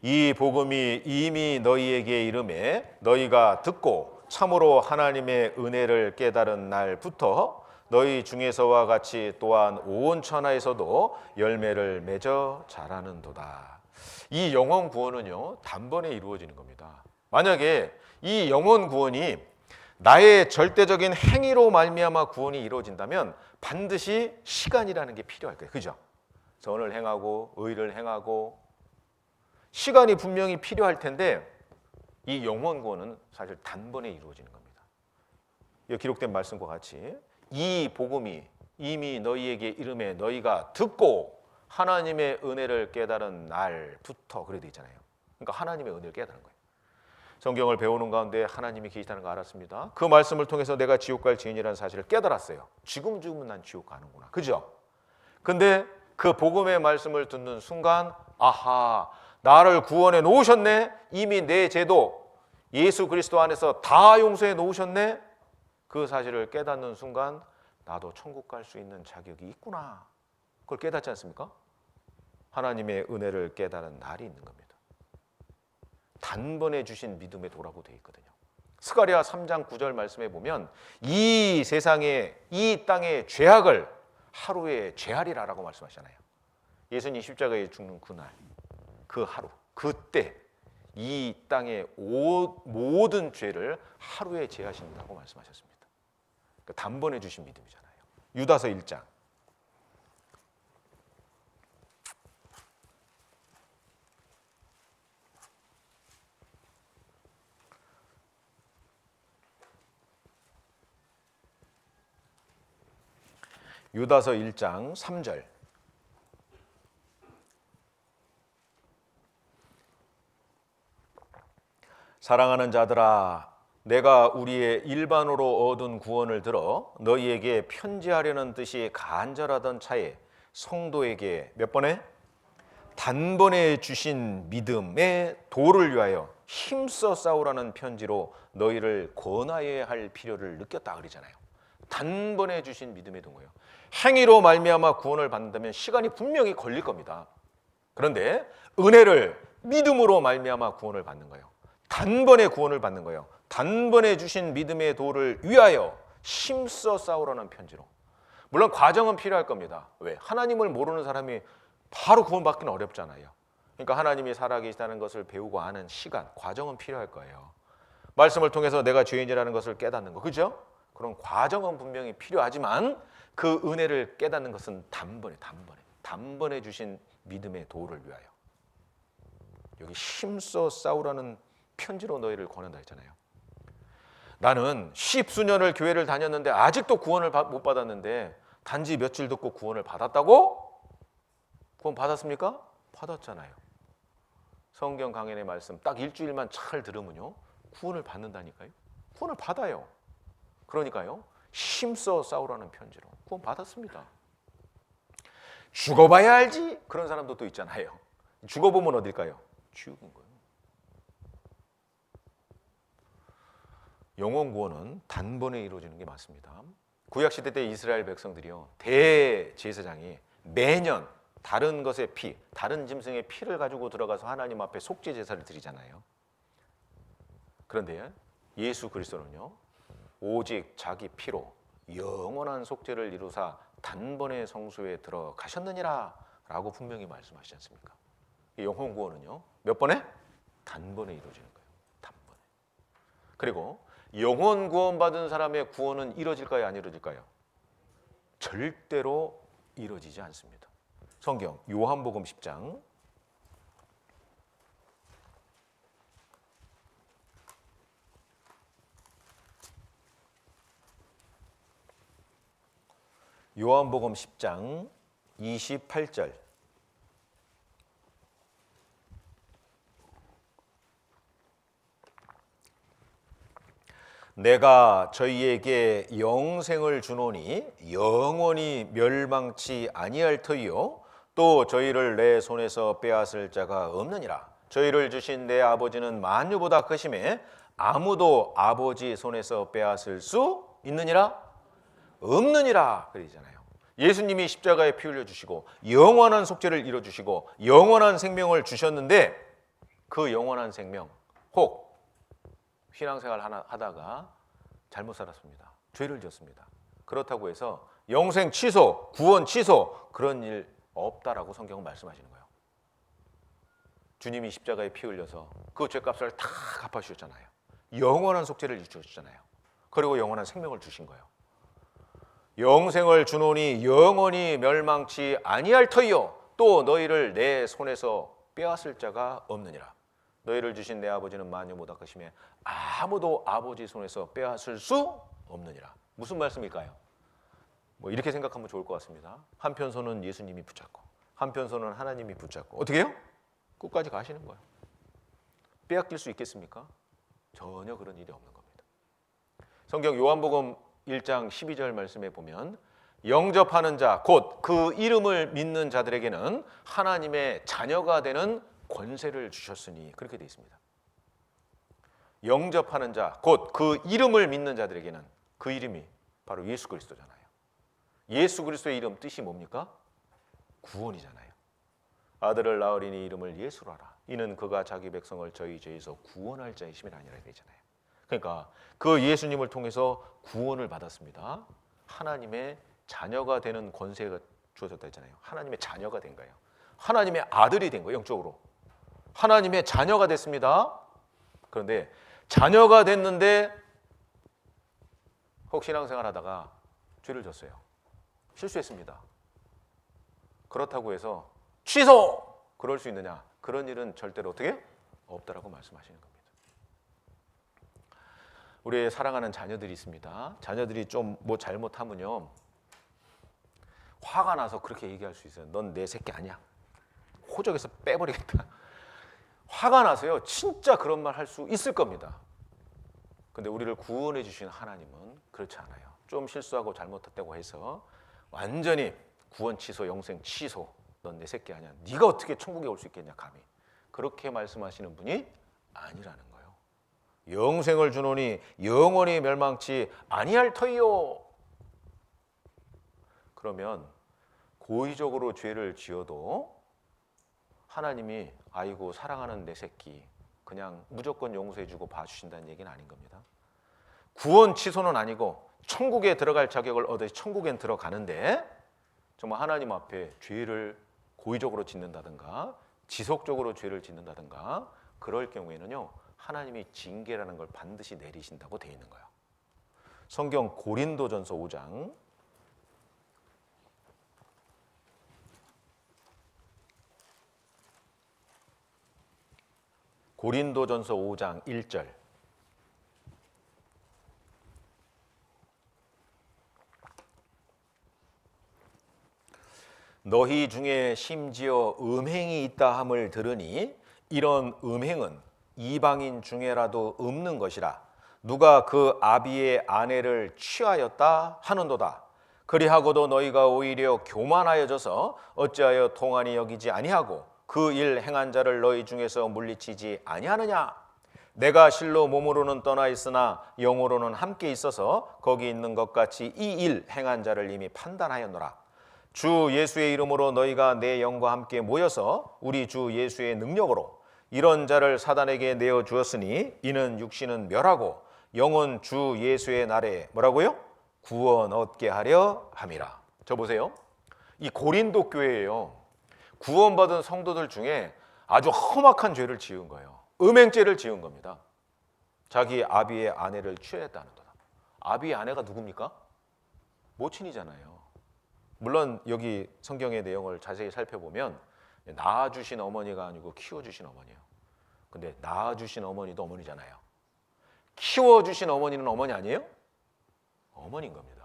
이 복음이 이미 너희에게 이름에 너희가 듣고 참으로 하나님의 은혜를 깨달은 날부터 너희 중에서와 같이 또한 온 천하에서도 열매를 맺어 자라는도다. 이 영혼 구원은요, 단번에 이루어지는 겁니다. 만약에 이 영혼 구원이 나의 절대적인 행위로 말미암아 구원이 이루어진다면 반드시 시간이라는 게 필요할 거예요. 그죠? 선을 행하고 의를 행하고 시간이 분명히 필요할 텐데 이 영혼 구원은 사실 단번에 이루어지는 겁니다. 여기 기록된 말씀과 같이 이 복음이 이미 너희에게 이름에 너희가 듣고 하나님의 은혜를 깨달은 날부터 그래 돼 있잖아요. 그러니까 하나님의 은혜를 깨달은 거예요. 성경을 배우는 가운데 하나님이 계시다는 거 알았습니다. 그 말씀을 통해서 내가 지옥 갈 죄인이라는 사실을 깨달았어요. 지금 죽으면 난 지옥 가는구나. 그죠? 근데 그 복음의 말씀을 듣는 순간 아하, 나를 구원해 놓으셨네. 이미 내 죄도 예수 그리스도 안에서 다 용서해 놓으셨네. 그 사실을 깨닫는 순간 나도 천국 갈 수 있는 자격이 있구나. 그걸 깨닫지 않습니까? 하나님의 은혜를 깨달은 날이 있는 겁니다. 단번에 주신 믿음의 도라고 되어 있거든요. 스가랴 3장 9절 말씀에 보면 이 세상에 이 땅의 죄악을 하루에 죄하리라라고 말씀하시잖아요. 예수님 십자가에 죽는 그날, 그 하루, 그때 이 땅의 모든 죄를 하루에 제하신다고 말씀하셨습니다. 그러니까 단번에 주신 믿음이잖아요. 유다서 1장 유다서 1장 3절 사랑하는 자들아 내가 우리의 일반으로 얻은 구원을 들어 너희에게 편지하려는 뜻이 간절하던 차에 성도에게 몇 번에? 단번에 주신 믿음의 도를 위하여 힘써 싸우라는 편지로 너희를 권하여야 할 필요를 느꼈다 그러잖아요. 단번에 주신 믿음의 도예요. 행위로 말미암아 구원을 받는다면 시간이 분명히 걸릴 겁니다. 그런데 은혜를 믿음으로 말미암아 구원을 받는 거예요. 단번에 구원을 받는 거예요. 단번에 주신 믿음의 도를 위하여 힘써 싸우라는 편지로. 물론 과정은 필요할 겁니다. 왜? 하나님을 모르는 사람이 바로 구원받기는 어렵잖아요. 그러니까 하나님이 살아계시다는 것을 배우고 아는 시간, 과정은 필요할 거예요. 말씀을 통해서 내가 죄인이라는 것을 깨닫는 거, 그죠? 그런 과정은 분명히 필요하지만 그 은혜를 깨닫는 것은 단번에 주신 믿음의 도를 위하여. 여기 힘써 싸우라는 편지로 너희를 권한다 했잖아요. 나는 십수년을 교회를 다녔는데 아직도 구원을 못 받았는데 단지 며칠 듣고 구원을 받았다고? 구원 받았습니까? 받았잖아요. 성경 강연의 말씀 딱 일주일만 잘 들으면요 구원을 받는다니까요. 구원을 받아요. 그러니까요 힘써 싸우라는 편지로 구원 받았습니다. 죽어봐야 알지? 그런 사람도 또 있잖아요. 죽어보면 어딜까요? 지옥인 거예요. 영원 구원은 단번에 이루어지는 게 맞습니다. 구약시대 때 이스라엘 백성들이요 대제사장이 매년 다른 것의 피, 다른 짐승의 피를 가지고 들어가서 하나님 앞에 속죄 제사를 드리잖아요. 그런데 예수 그리스도는요 오직 자기 피로 영원한 속죄를 이루사 단번에 성소에 들어가셨느니라 라고 분명히 말씀하시지 않습니까? 영혼 구원은요 몇 번에? 단번에 이루어지는 거예요. 단번에. 그리고 영혼 구원 받은 사람의 구원은 이루어질까요? 안 이루어질까요? 절대로 이루어지지 않습니다. 성경 요한복음 10장 요한복음 10장 28절 내가 저희에게 영생을 주노니 영원히 멸망치 아니할 터이요 또 저희를 내 손에서 빼앗을 자가 없느니라. 저희를 주신 내 아버지는 만유보다 크심에 아무도 아버지 손에서 빼앗을 수 있느니라? 없느니라 그러잖아요. 예수님이 십자가에 피 흘려 주시고 영원한 속죄를 이뤄 주시고 영원한 생명을 주셨는데 그 영원한 생명 혹 신앙생활 하다가 잘못 살았습니다. 죄를 지었습니다. 그렇다고 해서 영생 취소, 구원 취소 그런 일 없다라고 성경은 말씀하시는 거예요. 주님이 십자가에 피 흘려서 그 죄값을 다 갚아주셨잖아요. 영원한 속죄를 주셨잖아요. 그리고 영원한 생명을 주신 거예요. 영생을 주노니 영원히 멸망치 아니할 터이요 또 너희를 내 손에서 빼앗을 자가 없느니라. 너희를 주신 내 아버지는 만유보다 크심에 아무도 아버지 손에서 빼앗을 수 없느니라. 무슨 말씀일까요? 뭐 이렇게 생각하면 좋을 것 같습니다. 한편 손은 예수님이 붙잡고 한편 손은 하나님이 붙잡고 어떻게 해요? 끝까지 가시는 거예요. 빼앗길 수 있겠습니까? 전혀 그런 일이 없는 겁니다. 성경 요한복음 1장 12절 말씀에 보면 영접하는 자 곧 그 이름을 믿는 자들에게는 하나님의 자녀가 되는 권세를 주셨으니 그렇게 되어 있습니다. 영접하는 자 곧 그 이름을 믿는 자들에게는 그 이름이 바로 예수 그리스도잖아요. 예수 그리스도의 이름 뜻이 뭡니까? 구원이잖아요. 아들을 낳으리니 이름을 예수로 하라. 이는 그가 자기 백성을 저희 죄에서 구원할 자이심이라 아니라 되잖아요. 그러니까 그 예수님을 통해서 구원을 받았습니다. 하나님의 자녀가 되는 권세가 주어졌다 했잖아요. 하나님의 자녀가 된 거예요. 하나님의 아들이 된 거예요. 영적으로 하나님의 자녀가 됐습니다. 그런데 자녀가 됐는데 혹 신앙생활 하다가 죄를 졌어요. 실수했습니다. 그렇다고 해서 취소! 그럴 수 있느냐? 그런 일은 절대로 어떻게? 없다라고 말씀하시는 겁니다. 우리의 사랑하는 자녀들이 있습니다. 자녀들이 좀 뭐 잘못하면요 화가 나서 그렇게 얘기할 수 있어요. 넌 내 새끼 아니야. 호적에서 빼버리겠다. 화가 나서요 진짜 그런 말 할 수 있을 겁니다. 근데 우리를 구원해 주신 하나님은 그렇지 않아요. 좀 실수하고 잘못했다고 해서 완전히 구원 취소, 영생 취소. 넌 내 새끼 아니야. 네가 어떻게 천국에 올 수 있겠냐 감히. 그렇게 말씀하시는 분이 아니라는 거예요. 영생을 주노니 영원히 멸망치 아니할 터이요. 그러면 고의적으로 죄를 지어도 하나님이 아이고 사랑하는 내 새끼 그냥 무조건 용서해주고 봐주신다는 얘기는 아닌 겁니다. 구원 취소는 아니고 천국에 들어갈 자격을 얻어 천국엔 들어가는데 정말 하나님 앞에 죄를 고의적으로 짓는다든가 지속적으로 죄를 짓는다든가 그럴 경우에는요 하나님이 징계라는 걸 반드시 내리신다고 되어 있는 거예요. 성경 고린도전서 5장 고린도전서 5장 1절 너희 중에 심지어 음행이 있다 함을 들으니 이런 음행은 이방인 중에라도 없는 것이라 누가 그 아비의 아내를 취하였다 하는도다. 그리하고도 너희가 오히려 교만하여져서 어찌하여 통한이 여기지 아니하고 그 일 행한 자를 너희 중에서 물리치지 아니하느냐. 내가 실로 몸으로는 떠나 있으나 영으로는 함께 있어서 거기 있는 것 같이 이 일 행한 자를 이미 판단하였노라. 주 예수의 이름으로 너희가 내 영과 함께 모여서 우리 주 예수의 능력으로 이런 자를 사단에게 내어 주었으니 이는 육신은 멸하고 영은 주 예수의 날에 뭐라고요? 구원 얻게 하려 함이라. 저 보세요. 이 고린도 교회예요. 구원받은 성도들 중에 아주 험악한 죄를 지은 거예요. 음행죄를 지은 겁니다. 자기 아비의 아내를 취했다는 거다. 아비의 아내가 누굽니까? 모친이잖아요. 물론 여기 성경의 내용을 자세히 살펴보면 낳아주신 어머니가 아니고 키워주신 어머니예요. 근데 낳아주신 어머니도 어머니잖아요. 키워주신 어머니는 어머니 아니에요? 어머니인 겁니다.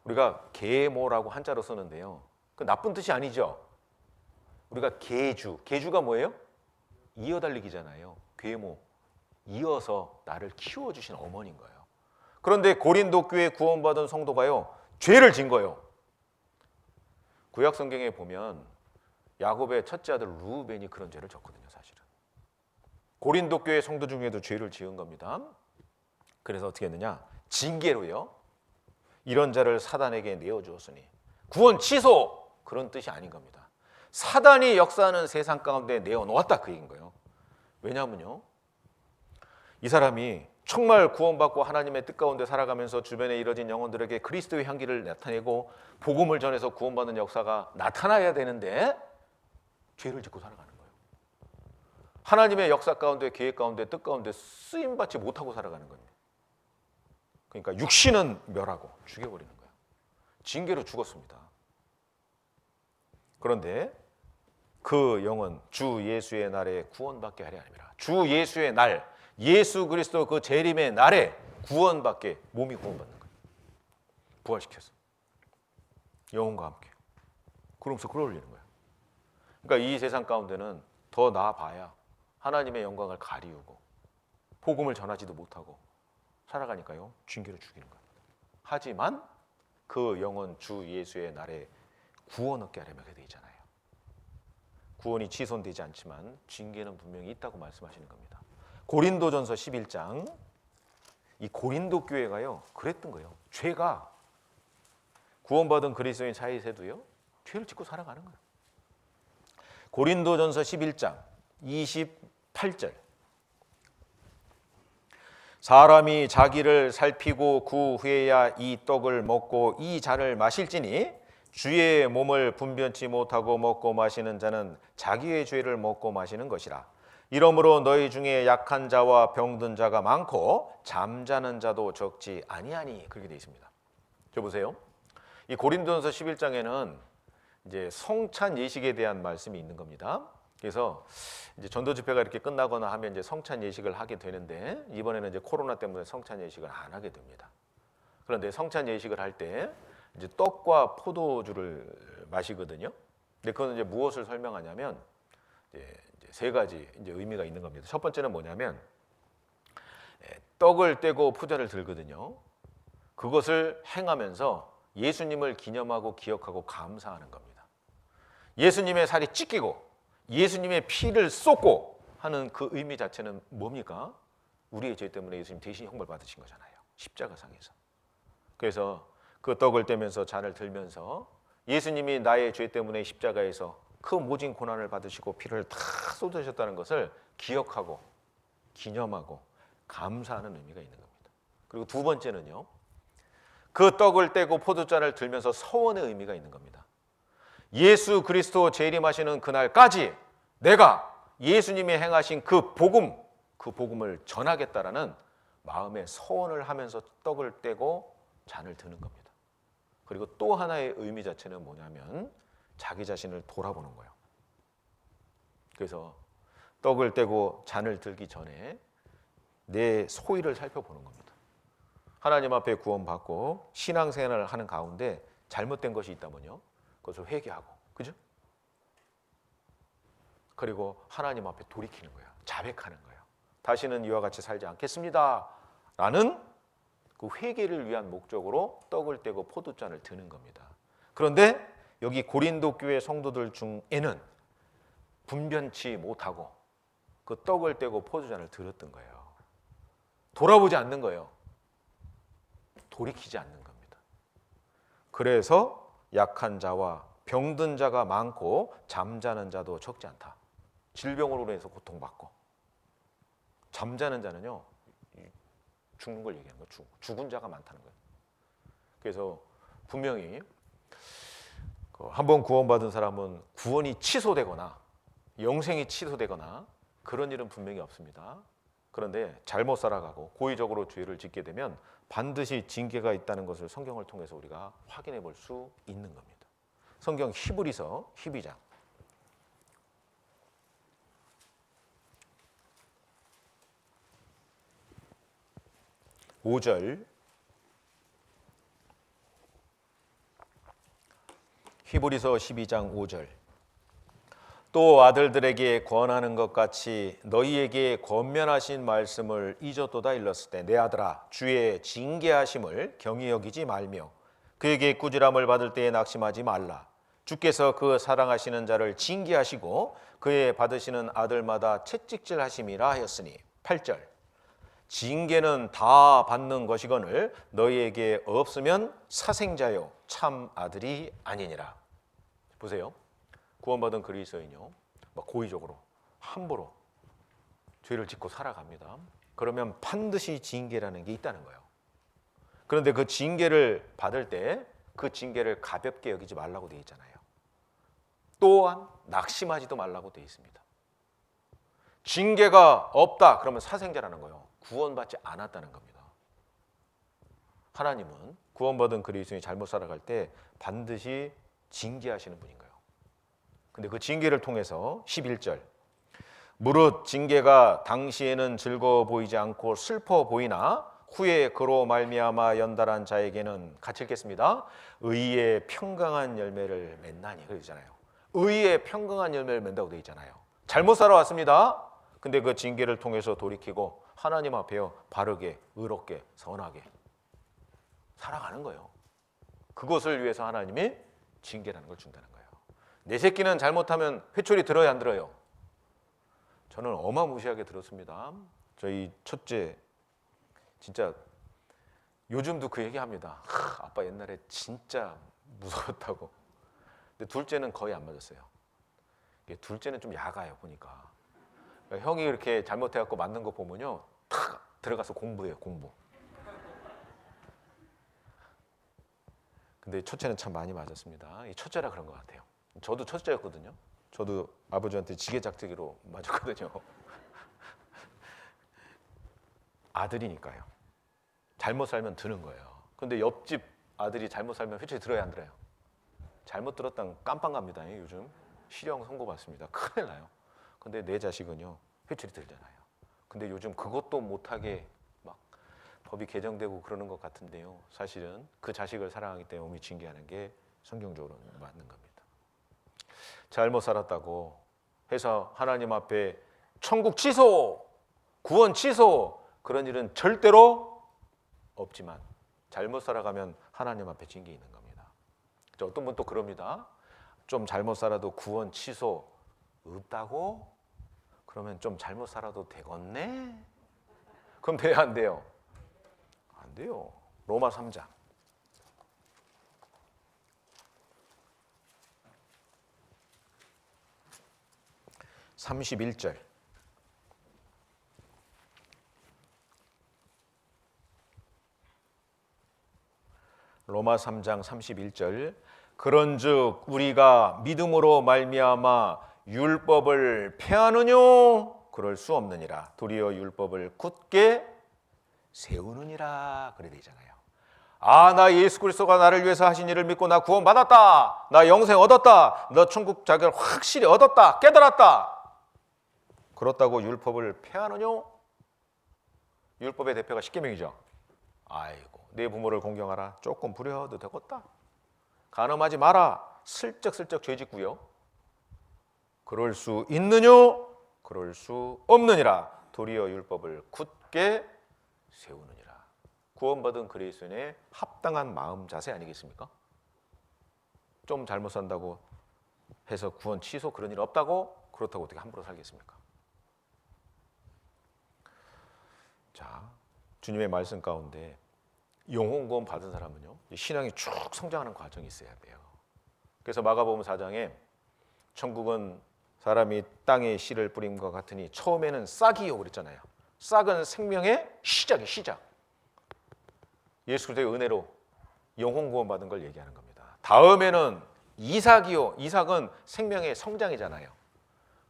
우리가 계모라고 한자로 쓰는데요. 그 나쁜 뜻이 아니죠. 우리가 계주가 뭐예요? 이어달리기잖아요. 계모. 이어서 나를 키워주신 어머니인 거예요. 그런데 고린도 교회 구원받은 성도가요, 죄를 진 거예요. 구약 성경에 보면 야곱의 첫째 아들 루벤이 그런 죄를 졌거든요, 사실은. 고린도 교회 성도 중에도 죄를 지은 겁니다. 그래서 어떻게 했느냐? 징계로요. 이런 자를 사단에게 내어주었으니 구원 취소! 그런 뜻이 아닌 겁니다. 사단이 역사하는 세상 가운데 내어놓았다 그 얘기인 거예요. 왜냐하면요, 이 사람이 정말 구원받고 하나님의 뜻 가운데 살아가면서 주변에 이뤄진 영혼들에게 그리스도의 향기를 나타내고 복음을 전해서 구원받는 역사가 나타나야 되는데 죄를 짓고 살아가는 거예요. 하나님의 역사 가운데, 계획 가운데, 뜻 가운데 쓰임받지 못하고 살아가는 겁니다. 그러니까 육신은 멸하고 죽여버리는 거예요. 징계로 죽었습니다. 그런데 그 영은 주 예수의 날에 구원받게 하려 함이라. 주 예수의 날, 예수 그리스도 그 재림의 날에 구원받게, 몸이 구원받는 거예요. 부활시켜서 영혼과 함께. 그러면서 끌어올리는 거예요. 그러니까 이 세상 가운데는 더 나아봐야 하나님의 영광을 가리우고 복음을 전하지도 못하고 살아가니까요, 징계로 죽이는 겁니다. 하지만 그 영은 주 예수의 날에 구원 얻게 하려면 그렇게 되어 있잖아요. 구원이 취소되지 않지만 징계는 분명히 있다고 말씀하시는 겁니다. 고린도전서 11장, 이 고린도 교회가요 그랬던 거예요. 죄가, 구원받은 그리스도인 사이에서도요 죄를 짓고 살아가는 거예요. 고린도전서 11장 28절, 사람이 자기를 살피고 그 후에야 이 떡을 먹고 이 잔을 마실지니 주의 몸을 분변치 못하고 먹고 마시는 자는 자기의 죄를 먹고 마시는 것이라. 이러므로 너희 중에 약한 자와 병든 자가 많고 잠자는 자도 적지 아니하니. 그렇게 되어 있습니다. 저 보세요. 이 고린도전서 11장에는 이제 성찬 예식에 대한 말씀이 있는 겁니다. 그래서 이제 전도 집회가 이렇게 끝나거나 하면 이제 성찬 예식을 하게 되는데, 이번에는 이제 코로나 때문에 성찬 예식을 안 하게 됩니다. 그런데 성찬 예식을 할 때 이제 떡과 포도주를 마시거든요. 근데 그건 이제 무엇을 설명하냐면 이제 세 가지 이제 의미가 있는 겁니다. 첫 번째는 뭐냐면 떡을 떼고 포도주를 들거든요. 그것을 행하면서 예수님을 기념하고 기억하고 감사하는 겁니다. 예수님의 살이 찢기고 예수님의 피를 쏟고 하는 그 의미 자체는 뭡니까? 우리의 죄 때문에 예수님 대신 형벌 받으신 거잖아요. 십자가상에서. 그래서 그 떡을 떼면서 잔을 들면서 예수님이 나의 죄 때문에 십자가에서 그 모진 고난을 받으시고 피를 다 쏟으셨다는 것을 기억하고 기념하고 감사하는 의미가 있는 겁니다. 그리고 두 번째는요, 그 떡을 떼고 포도잔을 들면서 서원의 의미가 있는 겁니다. 예수 그리스도 재림하시는 그날까지 내가 예수님이 행하신 그 복음을 전하겠다라는 마음의 서원을 하면서 떡을 떼고 잔을 드는 겁니다. 그리고 또 하나의 의미 자체는 뭐냐면 자기 자신을 돌아보는 거예요. 그래서 떡을 떼고 잔을 들기 전에 내 소위를 살펴보는 겁니다. 하나님 앞에 구원받고 신앙생활을 하는 가운데 잘못된 것이 있다면요, 그것을 회개하고, 그죠? 그리고 하나님 앞에 돌이키는 거예요. 자백하는 거예요. 다시는 이와 같이 살지 않겠습니다 라는 그 회개를 위한 목적으로 떡을 떼고 포도잔을 드는 겁니다. 그런데 여기 고린도 교회 성도들 중에는 분변치 못하고 그 떡을 떼고 포도잔을 들었던 거예요. 돌아보지 않는 거예요. 돌이키지 않는 겁니다. 그래서 약한 자와 병든 자가 많고 잠자는 자도 적지 않다. 질병으로 인해서 고통받고 잠자는 자는요 죽는 걸 얘기하는 거예요. 죽은 자가 많다는 거예요. 그래서 분명히 한번 구원받은 사람은 구원이 취소되거나 영생이 취소되거나 그런 일은 분명히 없습니다. 그런데 잘못 살아가고 고의적으로 죄를 짓게 되면 반드시 징계가 있다는 것을 성경을 통해서 우리가 확인해 볼 수 있는 겁니다. 성경 히브리서 12장 5절, 히브리서 12장 5절. 또 아들들에게 권하는 것 같이 너희에게 권면하신 말씀을 잊었도다 일렀을 때 내 아들아 주의 징계하심을 경히 여기지 말며 그에게 꾸지람을 받을 때에 낙심하지 말라. 주께서 그 사랑하시는 자를 징계하시고 그의 받으시는 아들마다 채찍질하심이라 하였으니 8절 징계는 다 받는 것이거늘 너희에게 없으면 사생자요 참 아들이 아니니라. 보세요. 구원받은 그리스도인요 막 고의적으로 함부로 죄를 짓고 살아갑니다. 그러면 반드시 징계라는 게 있다는 거예요. 그런데 그 징계를 받을 때 그 징계를 가볍게 여기지 말라고 되어 있잖아요. 또한 낙심하지도 말라고 되어 있습니다. 징계가 없다 그러면 사생자라는 거예요. 구원받지 않았다는 겁니다. 하나님은 구원받은 그리스도인이 잘못 살아갈 때 반드시 징계하시는 분인 거예요. 근데 그 징계를 통해서 11절 무릇 징계가 당시에는 즐거워 보이지 않고 슬퍼 보이나 후에 그로 말미암아 연달한 자에게는 같이 읽겠습니다. 의의 평강한 열매를 맺나니 그러잖아요. 의의 평강한 열매를 맺는다고 되어 있잖아요. 잘못 살아왔습니다. 근데 그 징계를 통해서 돌이키고 하나님 앞에요 바르게 의롭게 선하게 살아가는 거예요. 그것을 위해서 하나님이 징계라는 걸 준다는 거예요. 내 새끼는 잘못하면 회초리 들어야 안 들어요? 저는 어마무시하게 들었습니다. 저희 첫째 진짜 요즘도 그 얘기합니다. 아빠 옛날에 진짜 무서웠다고. 근데 둘째는 거의 안 맞았어요. 둘째는 좀 야가요 보니까. 그러니까 형이 이렇게 잘못해갖고 맞는 거 보면요 탁 들어가서 공부해요 공부. 근데 첫째는 참 많이 맞았습니다. 이 첫째라 그런 것 같아요. 저도 첫째였거든요. 저도 아버지한테 지게작대기로 맞았거든요. 아들이니까요. 잘못 살면 드는 거예요. 근데 옆집 아들이 잘못 살면 회초리 들어야 안 들어요? 잘못 들었다면 깜빵 갑니다. 요즘 실형 선고받습니다. 큰일 나요. 근데 내 자식은요 회초리 들잖아요. 근데 요즘 그것도 못하게 막 법이 개정되고 그러는 것 같은데요. 사실은 그 자식을 사랑하기 때문에 어머니 징계하는 게 성경적으로 맞는 겁니다. 잘못 살았다고 해서 하나님 앞에 천국 취소, 구원 취소 그런 일은 절대로 없지만 잘못 살아가면 하나님 앞에 징계 있는 겁니다. 어떤 분 또 그럽니다. 좀 잘못 살아도 구원 취소 없다고? 그러면 좀 잘못 살아도 되겠네? 그럼 돼야 안 돼요? 안 돼요. 로마 3장 31절 로마 3장 31절 그런즉 우리가 믿음으로 말미암아 율법을 폐하느뇨 그럴 수 없느니라 도리어 율법을 굳게 세우느니라 그래 되잖아요. 나 예수 그리스도가 나를 위해서 하신 일을 믿고 나 구원받았다. 나 영생 얻었다. 나 천국 자격을 확실히 얻었다. 깨달았다. 그렇다고 율법을 폐하느뇨? 율법의 대표가 십계명이죠. 아이고 내 부모를 공경하라. 조금 부려도 되겠다. 간음하지 마라. 슬쩍슬쩍 죄 짓고요. 그럴 수 있느뇨? 그럴 수 없느니라. 도리어 율법을 굳게 세우느니라. 구원받은 그리스도인의 합당한 마음 자세 아니겠습니까? 좀 잘못 산다고 해서 구원 취소 그런 일 없다고? 그렇다고 어떻게 함부로 살겠습니까? 자, 주님의 말씀 가운데 영혼 구원 받은 사람은요 신앙이 쭉 성장하는 과정이 있어야 돼요. 그래서 마가복음 4장에 천국은 사람이 땅에 씨를 뿌림과 같으니 처음에는 싹이요 그랬잖아요. 싹은 생명의 시작이 시작. 예수 그리스도의 은혜로 영혼 구원 받은 걸 얘기하는 겁니다. 다음에는 이삭이요. 이삭은 생명의 성장이잖아요.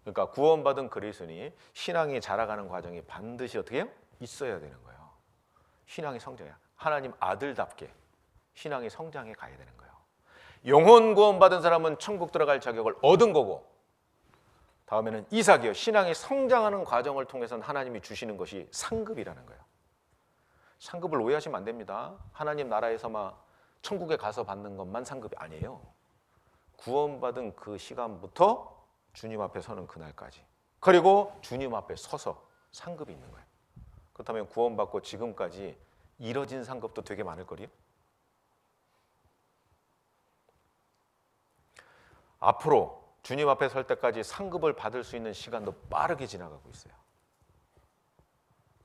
그러니까 구원받은 그리스도인이 신앙이 자라가는 과정이 반드시 어떻게 해요? 있어야 되는 거예요. 신앙이 성장이야. 하나님 아들답게 신앙이 성장해 가야 되는 거예요. 영혼 구원 받은 사람은 천국 들어갈 자격을 얻은 거고 다음에는 이삭이요. 신앙이 성장하는 과정을 통해서는 하나님이 주시는 것이 상급이라는 거예요. 상급을 오해하시면 안 됩니다. 하나님 나라에서만 천국에 가서 받는 것만 상급이 아니에요. 구원받은 그 시간부터 주님 앞에 서는 그날까지. 그리고 주님 앞에 서서 상급이 있는 거예요. 그렇다면 구원받고 지금까지 이뤄진 상급도 되게 많을 거리요. 앞으로 주님 앞에 설 때까지 상급을 받을 수 있는 시간도 빠르게 지나가고 있어요.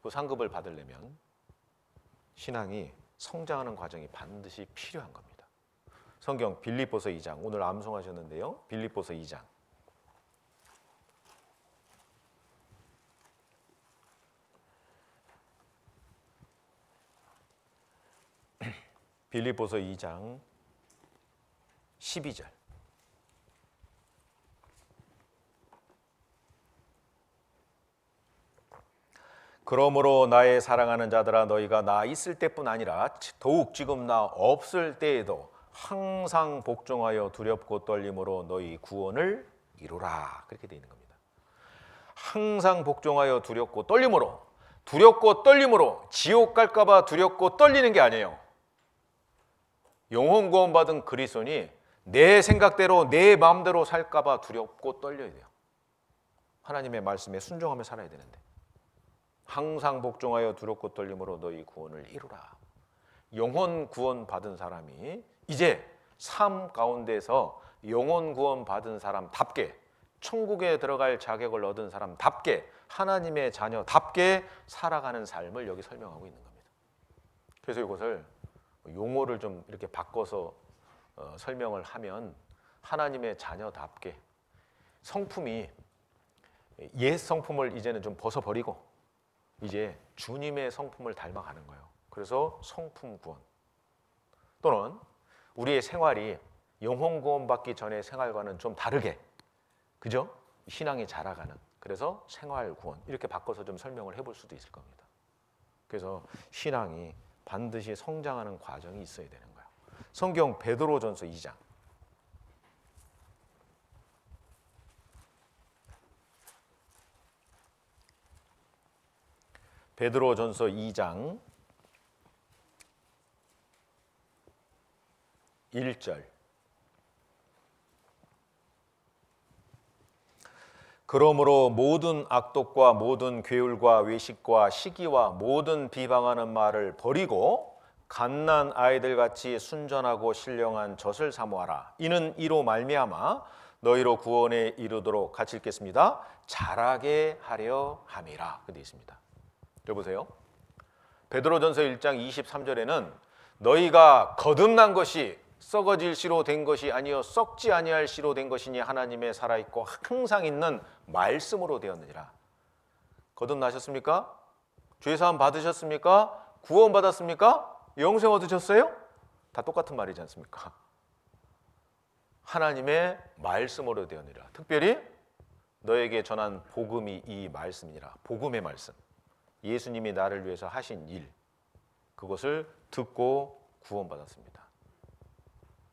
그 상급을 받으려면 신앙이 성장하는 과정이 반드시 필요한 겁니다. 성경 빌립보서 2장, 오늘 암송하셨는데요. 빌립보서 2장. 빌립보서 2장 12절. 그러므로 나의 사랑하는 자들아, 너희가 나 있을 때뿐 아니라 더욱 지금 나 없을 때에도 항상 복종하여 두렵고 떨림으로 너희 구원을 이루라. 그렇게 되어 있는 겁니다. 항상 복종하여 두렵고 떨림으로, 두렵고 떨림으로 지옥 갈까 봐 두렵고 떨리는 게 아니에요. 영혼 구원 받은 그리스도인이 내 생각대로 내 마음대로 살까 봐 두렵고 떨려야 돼요. 하나님의 말씀에 순종하며 살아야 되는데, 항상 복종하여 두렵고 떨림으로 너희 구원을 이루라. 영혼 구원 받은 사람이 이제 삶 가운데서 영혼 구원 받은 사람답게, 천국에 들어갈 자격을 얻은 사람답게, 하나님의 자녀답게 살아가는 삶을 여기 설명하고 있는 겁니다. 그래서 이것을 용어를 좀 이렇게 바꿔서 설명을 하면, 하나님의 자녀답게 성품이 옛 성품을 이제는 좀 벗어버리고 이제 주님의 성품을 닮아가는 거예요. 그래서 성품 구원, 또는 우리의 생활이 영혼 구원 받기 전의 생활과는 좀 다르게, 그죠? 신앙이 자라가는, 그래서 생활 구원, 이렇게 바꿔서 좀 설명을 해볼 수도 있을 겁니다. 그래서 신앙이 반드시 성장하는 과정이 있어야 되는 거예요. 성경 베드로전서 2장. 베드로전서 2장 1절. 그러므로 모든 악독과 모든 괴울과 외식과 시기와 모든 비방하는 말을 버리고 갓난 아이들같이 순전하고 신령한 젖을 사모하라. 이는 이로 말미암아 너희로 구원에 이르도록, 같이 읽겠습니다. 자라게 하려 함이라. 그렇게 되어 있습니다. 여보세요. 베드로전서 1장 23절에는 너희가 거듭난 것이 썩어질 씨로 된 것이 아니요 썩지 아니할 씨로 된 것이니 하나님의 살아있고 항상 있는 말씀으로 되었느니라. 거듭나셨습니까? 죄사함 받으셨습니까? 구원 받았습니까? 영생 얻으셨어요? 다 똑같은 말이지 않습니까? 하나님의 말씀으로 되었느니라. 특별히 너에게 전한 복음이 이 말씀이니라. 복음의 말씀, 예수님이 나를 위해서 하신 일, 그것을 듣고 구원받았습니다.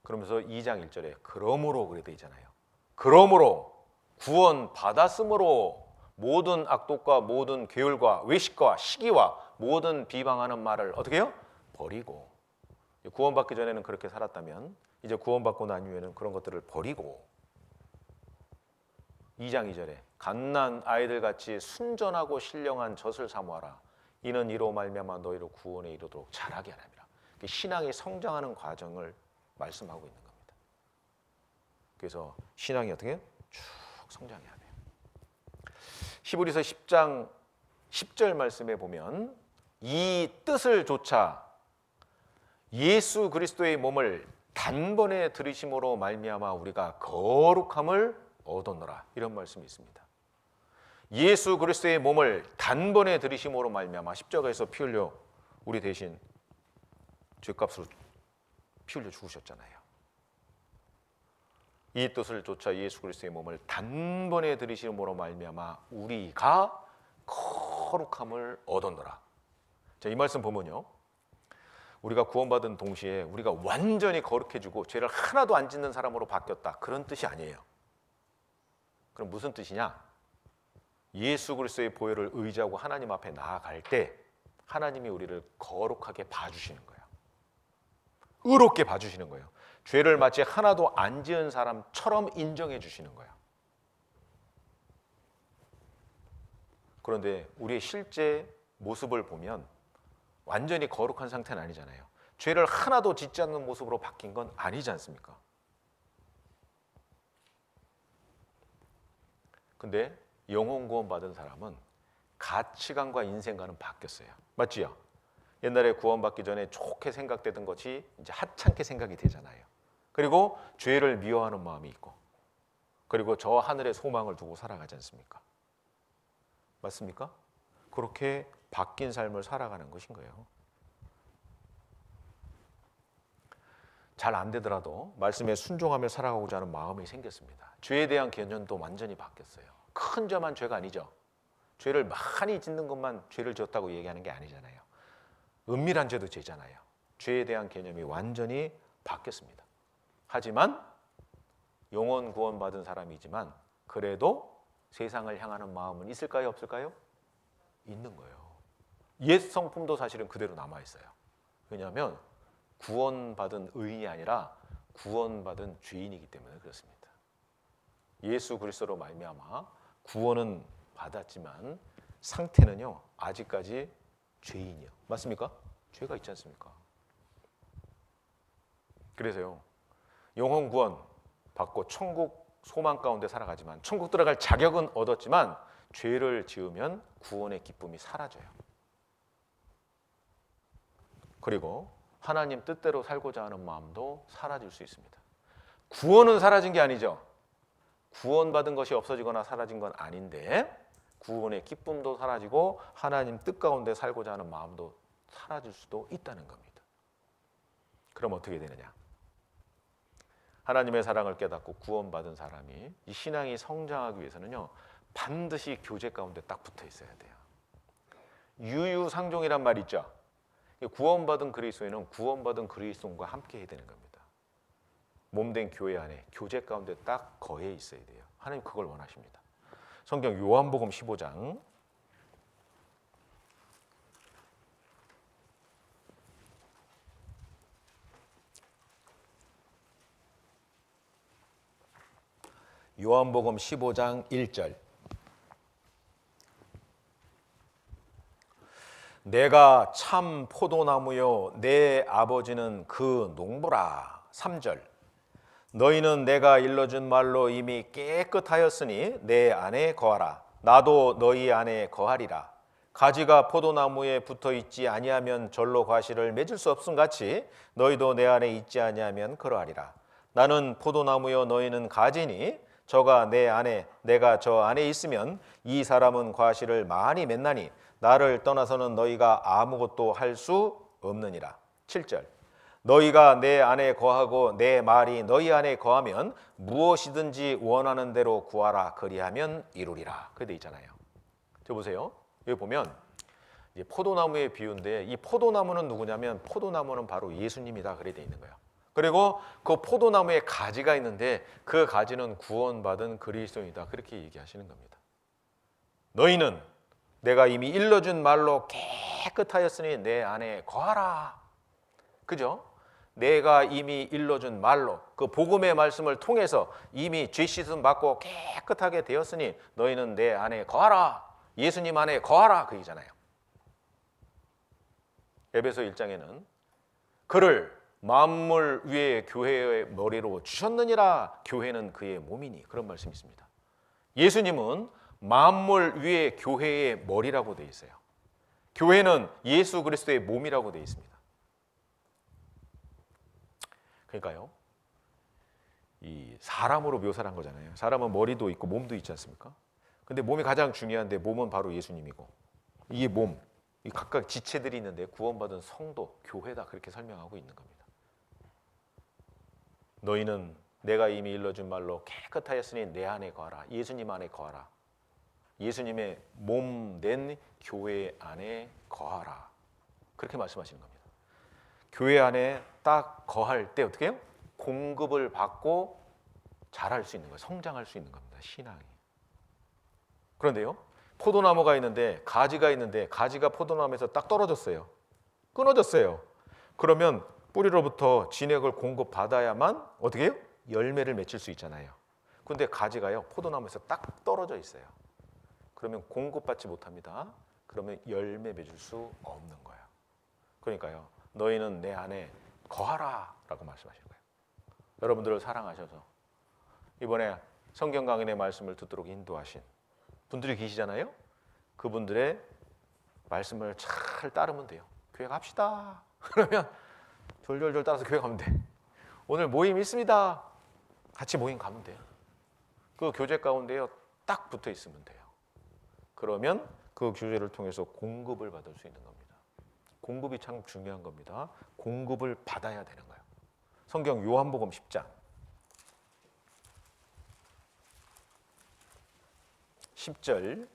그러면서 2장 1절에 그러므로 그래 돼 있잖아요. 그러므로 구원받았으므로 모든 악독과 모든 괴울과 외식과 시기와 모든 비방하는 말을 어떻게 해요? 버리고. 구원받기 전에는 그렇게 살았다면 이제 구원받고 난 이후에는 그런 것들을 버리고, 2장 2절에 갓난 아이들같이 순전하고 신령한 젖을 사모하라. 이는 이로 말미암아 너희로 구원에 이르도록 자라게 하느니라. 신앙이 성장하는 과정을 말씀하고 있는 겁니다. 그래서 신앙이 어떻게 해요? 쭉 성장해야 돼요. 히브리서 10장 10절 말씀에 보면 이 뜻을 조차 예수 그리스도의 몸을 단번에 들이심으로 말미암아 우리가 거룩함을 얻었노라. 이런 말씀이 있습니다. 예수 그리스도의 몸을 단번에 들이심으로 말미암아 십자가에서 피 흘려 우리 대신 죄값으로 피 흘려 죽으셨잖아요. 이 뜻을 조차 예수 그리스도의 몸을 단번에 들이심으로 말미암아 우리가 거룩함을 얻었노라. 자, 이 말씀 보면요, 우리가 구원받은 동시에 우리가 완전히 거룩해지고 죄를 하나도 안 짓는 사람으로 바뀌었다, 그런 뜻이 아니에요. 그럼 무슨 뜻이냐? 예수 그리스도의 보혈을 의지하고 하나님 앞에 나아갈 때 하나님이 우리를 거룩하게 봐주시는 거예요. 의롭게 봐주시는 거예요. 죄를 마치 하나도 안 지은 사람처럼 인정해 주시는 거예요. 그런데 우리의 실제 모습을 보면 완전히 거룩한 상태는 아니잖아요. 죄를 하나도 짓지 않는 모습으로 바뀐 건 아니지 않습니까? 근데 영혼 구원 받은 사람은 가치관과 인생관은 바뀌었어요. 맞지요? 옛날에 구원받기 전에 좋게 생각되던 것이 이제 하찮게 생각이 되잖아요. 그리고 죄를 미워하는 마음이 있고, 그리고 저 하늘에 소망을 두고 살아가지 않습니까? 맞습니까? 그렇게 바뀐 삶을 살아가는 것인 거예요. 잘 안 되더라도 말씀에 순종하며 살아가고자 하는 마음이 생겼습니다. 죄에 대한 개념도 완전히 바뀌었어요. 큰 점만 죄가 아니죠. 죄를 많이 짓는 것만 죄를 지었다고 얘기하는 게 아니잖아요. 은밀한 죄도 죄잖아요. 죄에 대한 개념이 완전히 바뀌었습니다. 하지만 영혼 구원받은 사람이지만 그래도 세상을 향하는 마음은 있을까요? 없을까요? 있는 거예요. 옛 성품도 사실은 그대로 남아있어요. 왜냐하면 구원받은 의인이 아니라 구원받은 죄인이기 때문에 그렇습니다. 예수 그리스도로 말미암아 구원은 받았지만 상태는요 아직까지 죄인이요. 맞습니까? 죄가 있지 않습니까? 그래서요 영혼 구원 받고 천국 소망 가운데 살아가지만 천국 들어갈 자격은 얻었지만 죄를 지으면 구원의 기쁨이 사라져요. 그리고 하나님 뜻대로 살고자 하는 마음도 사라질 수 있습니다. 구원은 사라진 게 아니죠. 구원받은 것이 없어지거나 사라진 건 아닌데 구원의 기쁨도 사라지고 하나님 뜻 가운데 살고자 하는 마음도 사라질 수도 있다는 겁니다. 그럼 어떻게 되느냐? 하나님의 사랑을 깨닫고 구원받은 사람이 이 신앙이 성장하기 위해서는요 반드시 교제 가운데 딱 붙어 있어야 돼요. 유유상종이란 말 있죠. 구원받은 그리스도인은 구원받은 그리스도인과 함께 해야 되는 겁니다. 몸된 교회 안에 교제 가운데 딱 거해 있어야 돼요. 하나님 그걸 원하십니다. 성경 요한복음 15장 요한복음 15장 1절 내가 참 포도나무요 내 아버지는 그 농부라. 3절 너희는 내가 일러준 말로 이미 깨끗하였으니 내 안에 거하라. 나도 너희 안에 거하리라. 가지가 포도나무에 붙어 있지 아니하면 절로 과실을 맺을 수 없음 같이 너희도 내 안에 있지 아니하면 그러하리라. 나는 포도나무요 너희는 가지니 저가 내 안에 내가 저 안에 있으면 이 사람은 과실을 많이 맺나니 나를 떠나서는 너희가 아무것도 할 수 없느니라. 7절 너희가 내 안에 거하고 내 말이 너희 안에 거하면 무엇이든지 원하는 대로 구하라. 그리하면 이루리라. 그렇게 돼 있잖아요. 저 보세요. 여기 보면 이제 포도나무의 비유인데 이 포도나무는 누구냐면 포도나무는 바로 예수님이다. 그렇게 돼 있는 거예요. 그리고 그 포도나무에 가지가 있는데 그 가지는 구원받은 그리스도인이다. 그렇게 얘기하시는 겁니다. 너희는 내가 이미 일러준 말로 깨끗하였으니 내 안에 거하라. 그죠? 내가 이미 일러준 말로 그 복음의 말씀을 통해서 이미 죄 씻음 받고 깨끗하게 되었으니 너희는 내 안에 거하라. 예수님 안에 거하라. 그 얘기잖아요. 에베소 1장에는 그를 만물 위에 교회의 머리로 주셨느니라. 교회는 그의 몸이니. 그런 말씀이 있습니다. 예수님은 만물 위에 교회의 머리라고 되어 있어요. 교회는 예수 그리스도의 몸이라고 되어 있습니다. 그러니까요, 이 사람으로 묘사를 한 거잖아요. 사람은 머리도 있고 몸도 있지 않습니까? 근데 몸이 가장 중요한데 몸은 바로 예수님이고 이 몸, 이 각각 지체들이 있는데 구원받은 성도, 교회다 그렇게 설명하고 있는 겁니다. 너희는 내가 이미 일러준 말로 깨끗하였으니 내 안에 거하라. 예수님 안에 거하라. 예수님의 몸 된 교회 안에 거하라. 그렇게 말씀하시는 겁니다. 교회 안에 딱 거할 때 어떻게 해요? 공급을 받고 자랄 수 있는 거예요. 성장할 수 있는 겁니다. 신앙이. 그런데요, 포도나무가 있는데 가지가 있는데 가지가 포도나무에서 딱 떨어졌어요. 끊어졌어요. 그러면 뿌리로부터 진액을 공급받아야만 어떻게 해요? 열매를 맺힐 수 있잖아요. 근데 가지가요 포도나무에서 딱 떨어져 있어요. 그러면 공급받지 못합니다. 그러면 열매 맺을 수 없는 거예요. 그러니까요, 너희는 내 안에 거하라 라고 말씀하시는 거예요. 여러분들을 사랑하셔서 이번에 성경 강연의 말씀을 듣도록 인도하신 분들이 계시잖아요. 그분들의 말씀을 잘 따르면 돼요. 교회 갑시다. 그러면 졸졸졸 따라서 교회 가면 돼. 오늘 모임 있습니다. 같이 모임 가면 돼요. 그 교제 가운데요, 딱 붙어 있으면 돼요. 그러면 그 교제를 통해서 공급을 받을 수 있는 겁니다. 공급이 참 중요한 겁니다. 공급을 받아야 되는 거예요. 성경 요한복음 10장 10절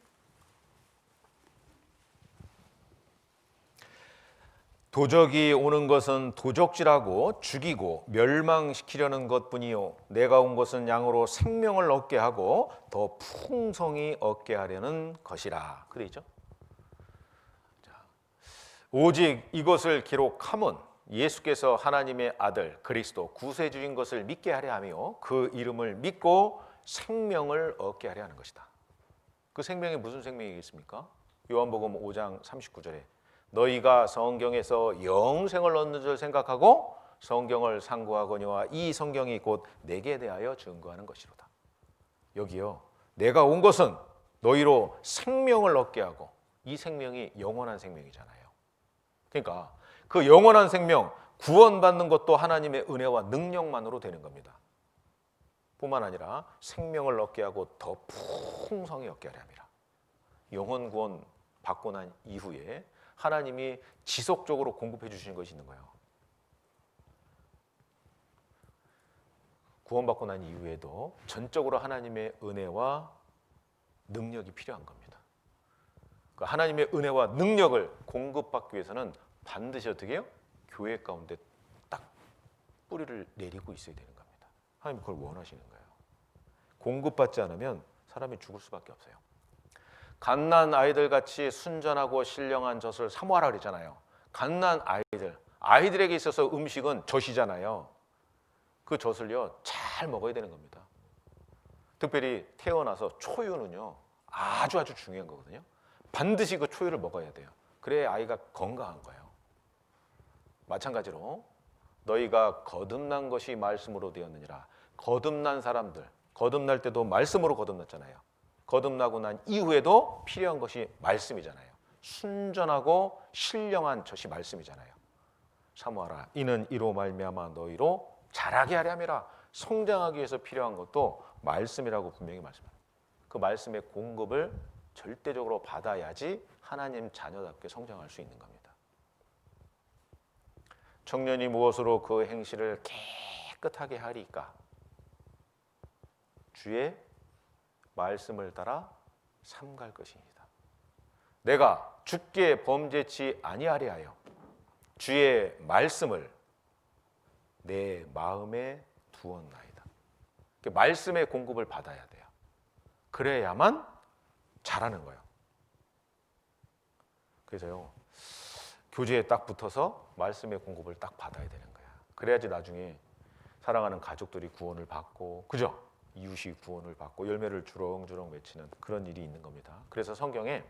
도적이 오는 것은 도적질하고 죽이고 멸망시키려는 것뿐이요 내가 온 것은 양으로 생명을 얻게 하고 더 풍성히 얻게 하려는 것이라. 그래 있죠? 오직 이것을 기록함은 예수께서 하나님의 아들 그리스도 구세주인 것을 믿게 하려 하며 그 이름을 믿고 생명을 얻게 하려 하는 것이다. 그 생명이 무슨 생명이겠습니까? 요한복음 5장 39절에 너희가 성경에서 영생을 얻는 줄 생각하고 성경을 상고하거니와 이 성경이 곧 내게 대하여 증거하는 것이로다. 여기요, 내가 온 것은 너희로 생명을 얻게 하고 이 생명이 영원한 생명이잖아요. 그러니까 그 영원한 생명, 구원받는 것도 하나님의 은혜와 능력만으로 되는 겁니다. 뿐만 아니라 생명을 얻게 하고 더 풍성히 얻게 하려 함이라. 영혼 구원 받고 난 이후에 하나님이 지속적으로 공급해 주시는 것이 있는 거예요. 구원받고 난 이후에도 전적으로 하나님의 은혜와 능력이 필요한 겁니다. 그 하나님의 은혜와 능력을 공급받기 위해서는 반드시 어떻게 해요? 교회 가운데 딱 뿌리를 내리고 있어야 되는 겁니다. 하나님 그걸 원하시는 거예요. 공급받지 않으면 사람이 죽을 수밖에 없어요. 갓난 아이들 같이 순전하고 신령한 젖을 사모하라 그랬잖아요. 갓난 아이들에게 있어서 음식은 젖이잖아요. 그 젖을요 잘 먹어야 되는 겁니다. 특별히 태어나서 초유는요 아주 중요한 거거든요. 반드시 그 초유를 먹어야 돼요. 그래야 아이가 건강한 거예요. 마찬가지로 너희가 거듭난 것이 말씀으로 되었느니라. 거듭난 사람들, 거듭날 때도 말씀으로 거듭났잖아요. 거듭나고 난 이후에도 필요한 것이 말씀이잖아요. 순전하고 신령한 젖이 말씀이잖아요. 사모하라. 이는 이로 말미암아 너희로 자라게 하려 함이라. 성장하기 위해서 필요한 것도 말씀이라고 분명히 말씀합니다. 그 말씀의 공급을 절대적으로 받아야지 하나님 자녀답게 성장할 수 있는 겁니다. 청년이 무엇으로 그 행실을 깨끗하게 하리까? 주의 말씀을 따라 삼갈 것입니다. 내가 주께 범죄치 아니하려 하여 주의 말씀을 내 마음에 두었나이다. 말씀의 공급을 받아야 돼요. 그래야만 잘하는 거예요. 그래서요, 교제에 딱 붙어서 말씀의 공급을 딱 받아야 되는 거야. 그래야지 나중에 사랑하는 가족들이 구원을 받고, 그죠? 이웃이 구원을 받고 열매를 주렁주렁 맺히는 그런 일이 있는 겁니다. 그래서 성경에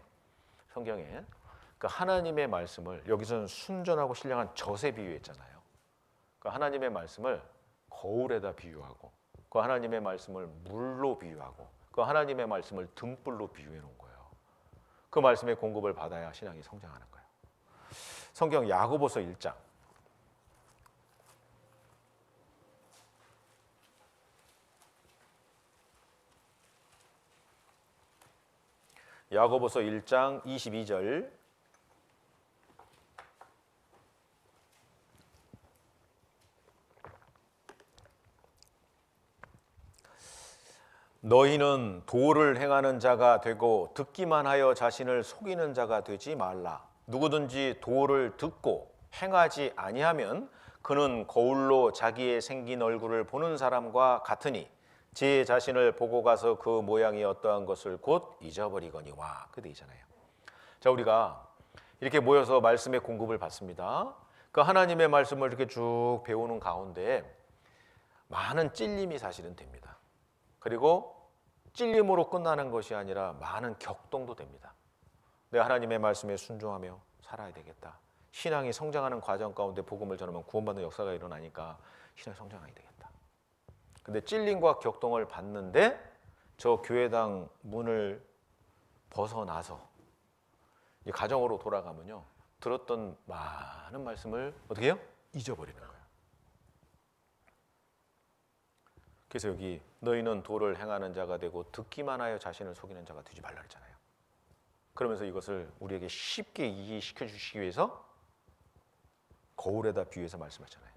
그 하나님의 말씀을 여기서는 순전하고 신령한 젖에 비유했잖아요. 그 하나님의 말씀을 거울에다 비유하고, 그 하나님의 말씀을 물로 비유하고, 그 하나님의 말씀을 등불로 비유해 놓은 거예요. 그 말씀의 공급을 받아야 신앙이 성장하는 거예요. 성경 야고보서 1장 야고보서 1장 22절 너희는 도를 행하는 자가 되고 듣기만 하여 자신을 속이는 자가 되지 말라. 누구든지 도를 듣고 행하지 아니하면 그는 거울로 자기의 생긴 얼굴을 보는 사람과 같으니 제 자신을 보고 가서 그 모양이 어떠한 것을 곧 잊어버리거니와. 그 돼 있잖아요. 자, 우리가 이렇게 모여서 말씀의 공급을 받습니다. 그 하나님의 말씀을 이렇게 쭉 배우는 가운데 많은 찔림이 사실은 됩니다. 그리고 찔림으로 끝나는 것이 아니라 많은 격동도 됩니다. 내가 하나님의 말씀에 순종하며 살아야 되겠다. 신앙이 성장하는 과정 가운데 복음을 전하면 구원받는 역사가 일어나니까 신앙이 성장하게 되겠다. 근데 찔림과 격동을 받는데 저 교회당 문을 벗어나서 이 가정으로 돌아가면요, 들었던 많은 말씀을 어떻게 해요? 잊어버리는 거예요. 그래서 여기 너희는 도를 행하는 자가 되고 듣기만 하여 자신을 속이는 자가 되지 말라 그랬잖아요. 그러면서 이것을 우리에게 쉽게 이해시켜 주시기 위해서 거울에다 비유해서 말씀하셨잖아요.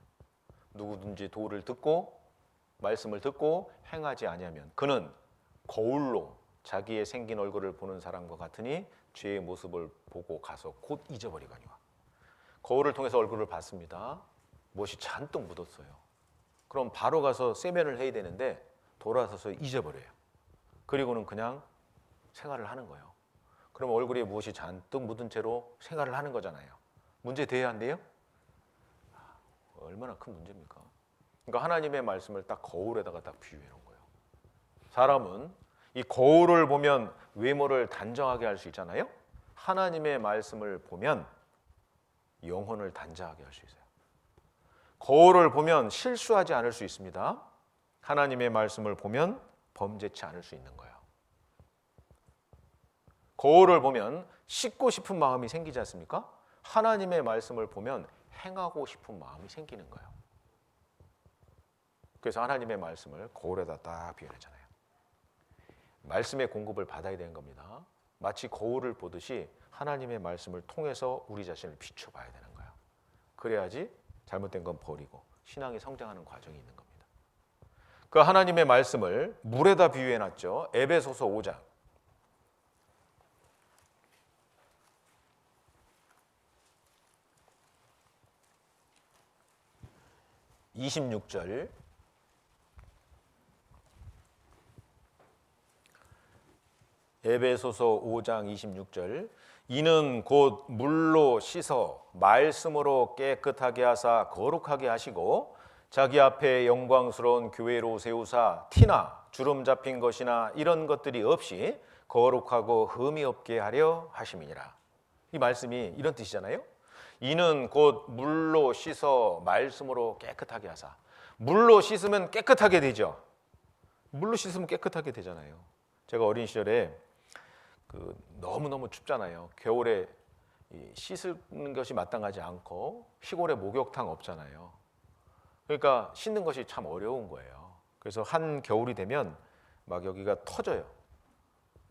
누구든지 도를 듣고 말씀을 듣고 행하지 아니하면 그는 거울로 자기의 생긴 얼굴을 보는 사람과 같으니 죄의 모습을 보고 가서 곧 잊어버리거니와. 거울을 통해서 얼굴을 봤습니다. 무엇이 잔뜩 묻었어요. 그럼 바로 가서 세면을 해야 되는데 돌아서서 잊어버려요. 그리고는 그냥 생활을 하는 거예요. 그럼 얼굴에 무엇이 잔뜩 묻은 채로 생활을 하는 거잖아요. 문제 돼야 안 돼요? 얼마나 큰 문제입니까? 그러니까 하나님의 말씀을 딱 거울에다가 딱 비유해 놓은 거예요. 사람은 이 거울을 보면 외모를 단정하게 할 수 있잖아요. 하나님의 말씀을 보면 영혼을 단정하게 할 수 있어요. 거울을 보면 실수하지 않을 수 있습니다. 하나님의 말씀을 보면 범죄치 않을 수 있는 거예요. 거울을 보면 씻고 싶은 마음이 생기지 않습니까? 하나님의 말씀을 보면 행하고 싶은 마음이 생기는 거예요. 그래서 하나님의 말씀을 거울에다 딱 비워내잖아요. 말씀의 공급을 받아야 되는 겁니다. 마치 거울을 보듯이 하나님의 말씀을 통해서 우리 자신을 비춰봐야 되는 거예요. 그래야지 잘못된 건 버리고 신앙이 성장하는 과정이 있는 겁니다. 그 하나님의 말씀을 물에다 비유해놨죠. 에베소서 5장 26절 에베소서 5장 26절 이는 곧 물로 씻어 말씀으로 깨끗하게 하사 거룩하게 하시고 자기 앞에 영광스러운 교회로 세우사 티나 주름 잡힌 것이나 이런 것들이 없이 거룩하고 흠이 없게 하려 하심이니라. 이 말씀이 이런 뜻이잖아요. 이는 곧 물로 씻어 말씀으로 깨끗하게 하사. 물로 씻으면 깨끗하게 되죠. 물로 씻으면 깨끗하게 되잖아요. 제가 어린 시절에 너무너무 춥잖아요. 겨울에 씻는 것이 마땅하지 않고 시골에 목욕탕 없잖아요. 그러니까 씻는 것이 참 어려운 거예요. 그래서 한 겨울이 되면 막 여기가 터져요.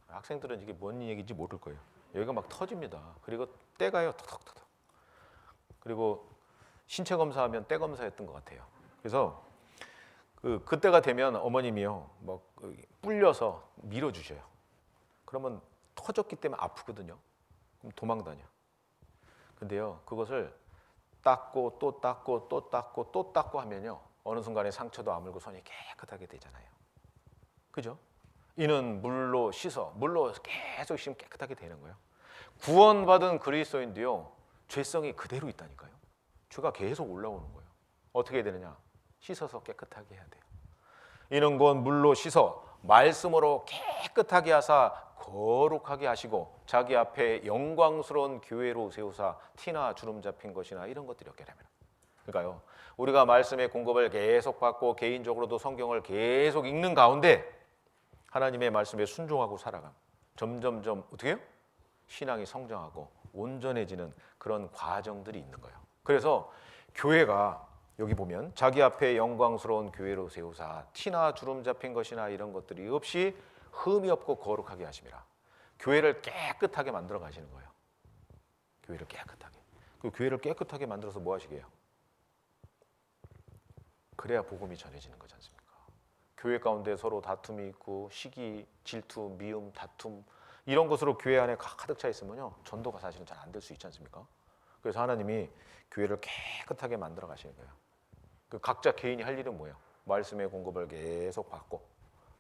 학생들은 이게 뭔 얘기인지 모를 거예요. 여기가 막 터집니다. 그리고 때가요 턱턱턱. 그리고 신체 검사하면 때 검사였던 것 같아요. 그래서 그때가 되면 어머님이요 막 불려서 밀어주셔요. 그러면 터졌기 때문에 아프거든요. 그럼 도망다녀. 근데요 그것을 닦고 또 닦고 또 닦고 또 닦고 하면요 어느 순간에 상처도 아물고 손이 깨끗하게 되잖아요. 그죠? 이는 물로 씻어 물로 계속 씻으면 깨끗하게 되는 거예요. 구원받은 그리스도인도요 죄성이 그대로 있다니까요. 죄가 계속 올라오는 거예요. 어떻게 해야 되느냐? 씻어서 깨끗하게 해야 돼요. 이는 곧 물로 씻어 말씀으로 깨끗하게 하사 거룩하게 하시고 자기 앞에 영광스러운 교회로 세우사 티나 주름 잡힌 것이나 이런 것들이 없게 됩니다. 그러니까요 우리가 말씀의 공급을 계속 받고 개인적으로도 성경을 계속 읽는 가운데 하나님의 말씀에 순종하고 살아감 점점점 어떻게 해요? 신앙이 성장하고 온전해지는 그런 과정들이 있는 거예요. 그래서 교회가 여기 보면 자기 앞에 영광스러운 교회로 세우사 티나 주름 잡힌 것이나 이런 것들이 없이 흠이 없고 거룩하게 하심이라. 교회를 깨끗하게 만들어 가시는 거예요. 교회를 깨끗하게. 그 교회를 깨끗하게 만들어서 뭐 하시게요? 그래야 복음이 전해지는 거지 않습니까? 교회 가운데 서로 다툼이 있고 시기, 질투, 미움, 다툼 이런 것으로 교회 안에 가득 차 있으면요 전도가 사실은 잘 안 될 수 있지 않습니까? 그래서 하나님이 교회를 깨끗하게 만들어 가시는 거예요. 그 각자 개인이 할 일은 뭐예요? 말씀의 공급을 계속 받고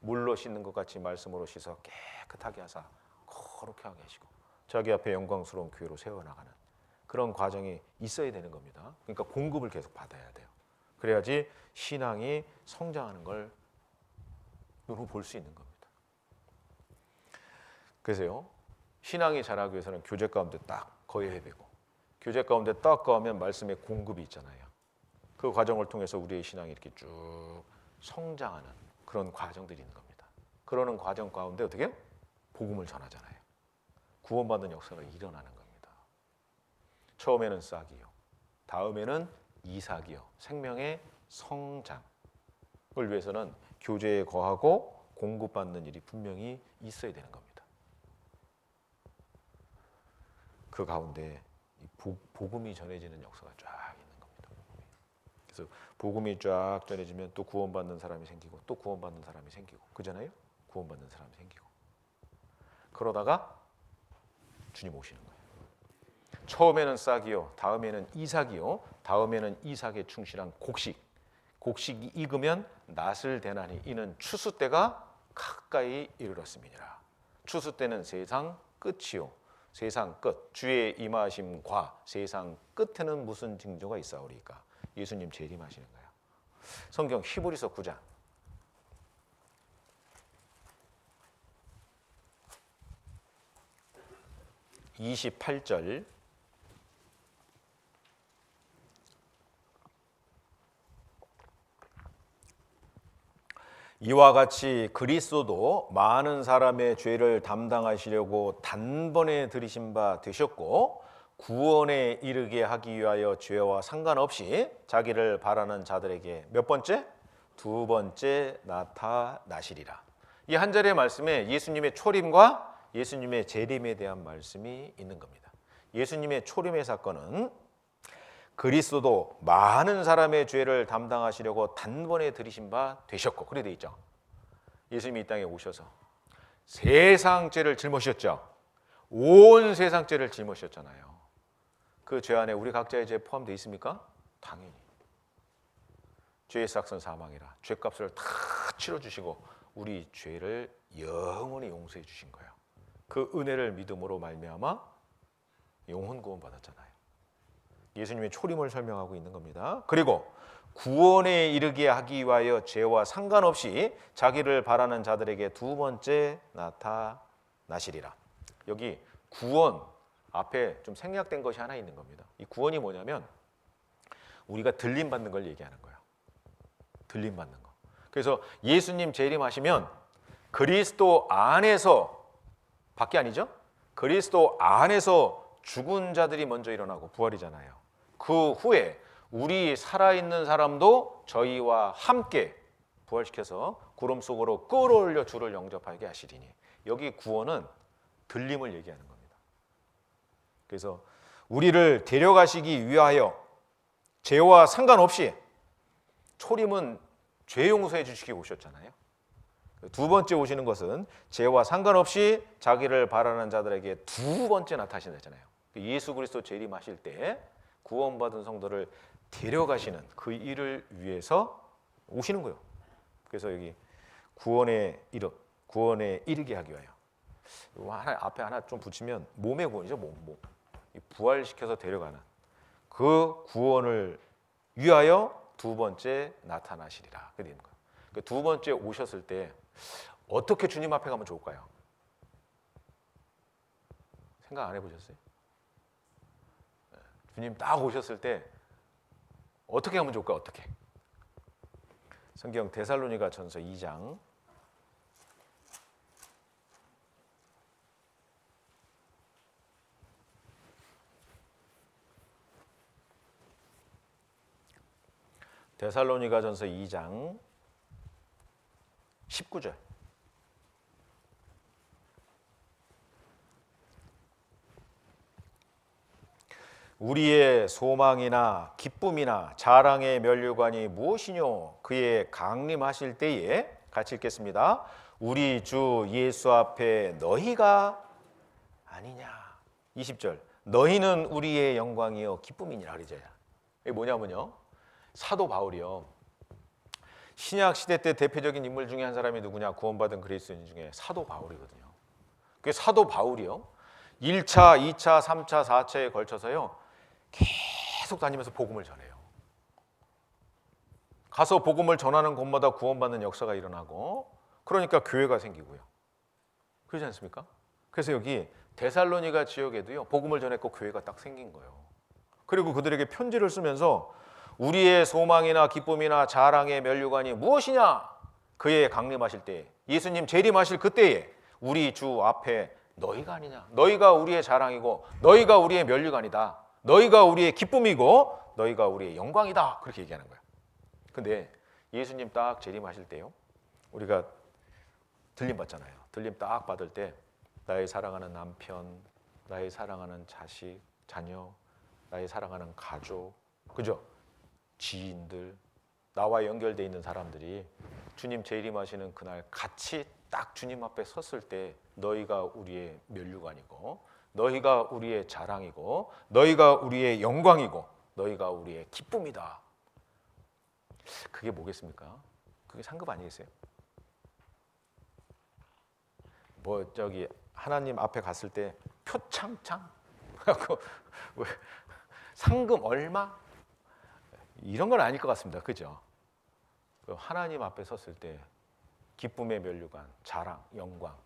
물로 씻는 것 같이 말씀으로 씻어 깨끗하게 하사 거룩하게 하시고 자기 앞에 영광스러운 교회로 세워나가는 그런 과정이 있어야 되는 겁니다. 그러니까 공급을 계속 받아야 돼요. 그래야지 신앙이 성장하는 걸 눈으로 볼 수 있는 겁니다. 그래서요, 신앙이 자라기 위해서는 교제 가운데 딱 거해야 되고, 교제 가운데 딱 거하면 말씀의 공급이 있잖아요. 그 과정을 통해서 우리의 신앙이 이렇게 쭉 성장하는 그런 과정들이 있는 겁니다. 그러는 과정 가운데 어떻게 해요? 복음을 전하잖아요. 구원받는 역사가 일어나는 겁니다. 처음에는 싹이요, 다음에는 이삭이요, 생명의 성장을 위해서는 교제에 거하고 공급받는 일이 분명히 있어야 되는 겁니다. 그 가운데 복음이 전해지는 역사가 쫙 있는 겁니다. 그래서 복음이 쫙 전해지면 또 구원받는 사람이 생기고, 또 구원받는 사람이 생기고, 그잖아요. 구원받는 사람이 생기고, 그러다가 주님 오시는 거예요. 처음에는 싹이요, 다음에는 이삭이요, 다음에는 이삭에 충실한 곡식이 익으면 낫을 대나니 이는 추수 때가 가까이 이르렀음이니라. 추수 때는 세상 끝이요, 세상 끝, 주의 임하심과 세상 끝에는 무슨 징조가 있사오리까? 예수님 재림하시는 거예요. 성경 히브리서 9장 28절, 이와 같이 그리스도도 많은 사람의 죄를 담당하시려고 단번에 들이신 바 되셨고, 구원에 이르게 하기 위하여 죄와 상관없이 자기를 바라는 자들에게 몇 번째? 두 번째 나타나시리라. 이 한 절의 말씀에 예수님의 초림과 예수님의 재림에 대한 말씀이 있는 겁니다. 예수님의 초림의 사건은 그리스도도 많은 사람의 죄를 담당하시려고 단번에 들이신 바 되셨고, 그래 돼 있죠. 예수님이 이 땅에 오셔서 세상 죄를 짊어지셨죠. 온 세상 죄를 짊어지셨잖아요. 그 죄 안에 우리 각자의 죄 포함되어 있습니까? 당연히. 죄의 삭선 사망이라 죄값을 다 치러주시고 우리 죄를 영원히 용서해 주신 거예요. 그 은혜를 믿음으로 말미암아 영혼 구원 받았잖아요. 예수님의 초림을 설명하고 있는 겁니다. 그리고 구원에 이르게 하기 위하여 죄와 상관없이 자기를 바라는 자들에게 두 번째 나타나시리라. 여기 구원 앞에 좀 생략된 것이 하나 있는 겁니다. 이 구원이 뭐냐면 우리가 들림 받는 걸 얘기하는 거예요. 들림 받는 거. 그래서 예수님 재림하시면 그리스도 안에서, 밖이 아니죠? 그리스도 안에서 죽은 자들이 먼저 일어나고 부활이잖아요. 그 후에 우리 살아있는 사람도 저희와 함께 부활시켜서 구름 속으로 끌어올려 주를 영접하게 하시리니, 여기 구원은 들림을 얘기하는 겁니다. 그래서 우리를 데려가시기 위하여 죄와 상관없이, 초림은 죄 용서해 주시기 오셨잖아요. 두 번째 오시는 것은 죄와 상관없이 자기를 바라는 자들에게 두 번째 나타나시잖아요. 예수 그리스도 재림하실 때 구원받은 성도를 데려가시는 그 일을 위해서 오시는 거예요. 그래서 여기 구원에 이르게 하기 위하여, 앞에 하나 좀 붙이면 몸의 구원이죠. 몸. 부활시켜서 데려가는 그 구원을 위하여 두 번째 나타나시리라. 그게 되는 거예요. 두 번째 오셨을 때 어떻게 주님 앞에 가면 좋을까요? 생각 안 해보셨어요? 주님 딱 오셨을 때 어떻게 하면 좋을까? 어떻게? 성경 데살로니가 전서 2장 19절. 우리의 소망이나 기쁨이나 자랑의 면류관이 무엇이뇨? 그의 강림하실 때에, 같이 읽겠습니다. 우리 주 예수 앞에 너희가 아니냐. 20절. 너희는 우리의 영광이요 기쁨이니라 그러죠. 이게 뭐냐면요, 사도 바울이요, 신약 시대 때 대표적인 인물 중에 한 사람이 누구냐? 구원받은 그리스도인 중에 사도 바울이거든요. 그 사도 바울이요, 1차, 2차, 3차, 4차에 걸쳐서요 계속 다니면서 복음을 전해요. 가서 복음을 전하는 곳마다 구원받는 역사가 일어나고, 그러니까 교회가 생기고요. 그러지 않습니까? 그래서 여기 데살로니가 지역에도요 복음을 전했고 교회가 딱 생긴 거예요. 그리고 그들에게 편지를 쓰면서 우리의 소망이나 기쁨이나 자랑의 면류관이 무엇이냐? 그의 강림하실 때, 예수님 재림하실 그때에 우리 주 앞에 너희가 아니냐? 너희가 우리의 자랑이고 너희가 우리의 면류관이다. 너희가 우리의 기쁨이고 너희가 우리의 영광이다. 그렇게 얘기하는 거예요. 근데 예수님 딱 재림하실 때요, 우리가 들림 받잖아요. 들림 딱 받을 때 나의 사랑하는 남편, 나의 사랑하는 자식, 자녀, 나의 사랑하는 가족, 그죠? 지인들, 나와 연결되어 있는 사람들이 주님 재림하시는 그날 같이 딱 주님 앞에 섰을 때 너희가 우리의 면류관이고 너희가 우리의 자랑이고 너희가 우리의 영광이고 너희가 우리의 기쁨이다. 그게 뭐겠습니까? 그게 상급 아니겠어요? 뭐 저기 하나님 앞에 갔을 때 표창장 상금 얼마 이런 건 아닐 것 같습니다. 그죠? 하나님 앞에 섰을 때 기쁨의 면류관, 자랑, 영광,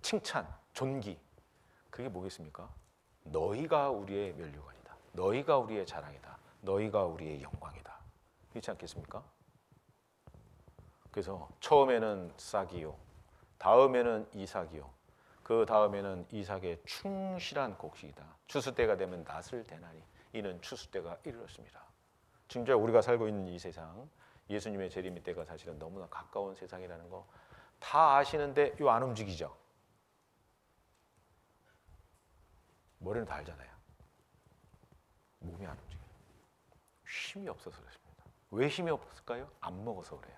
칭찬, 존귀, 그게 뭐겠습니까? 너희가 우리의 면류관이다. 너희가 우리의 자랑이다. 너희가 우리의 영광이다. 그렇지 않겠습니까? 그래서 처음에는 싹이요, 다음에는 이삭이요, 그 다음에는 이삭의 충실한 곡식이다. 추수 때가 되면 낫을 대나니 이는 추수 때가 이르렀습니다. 진짜 우리가 살고 있는 이 세상, 예수님의 재림의 때가 사실은 너무나 가까운 세상이라는 거 다 아시는데 요 안 움직이죠? 머리는 다 알잖아요. 몸이 안 움직여요. 힘이 없어서 그렇습니다. 왜 힘이 없을까요? 안 먹어서 그래요.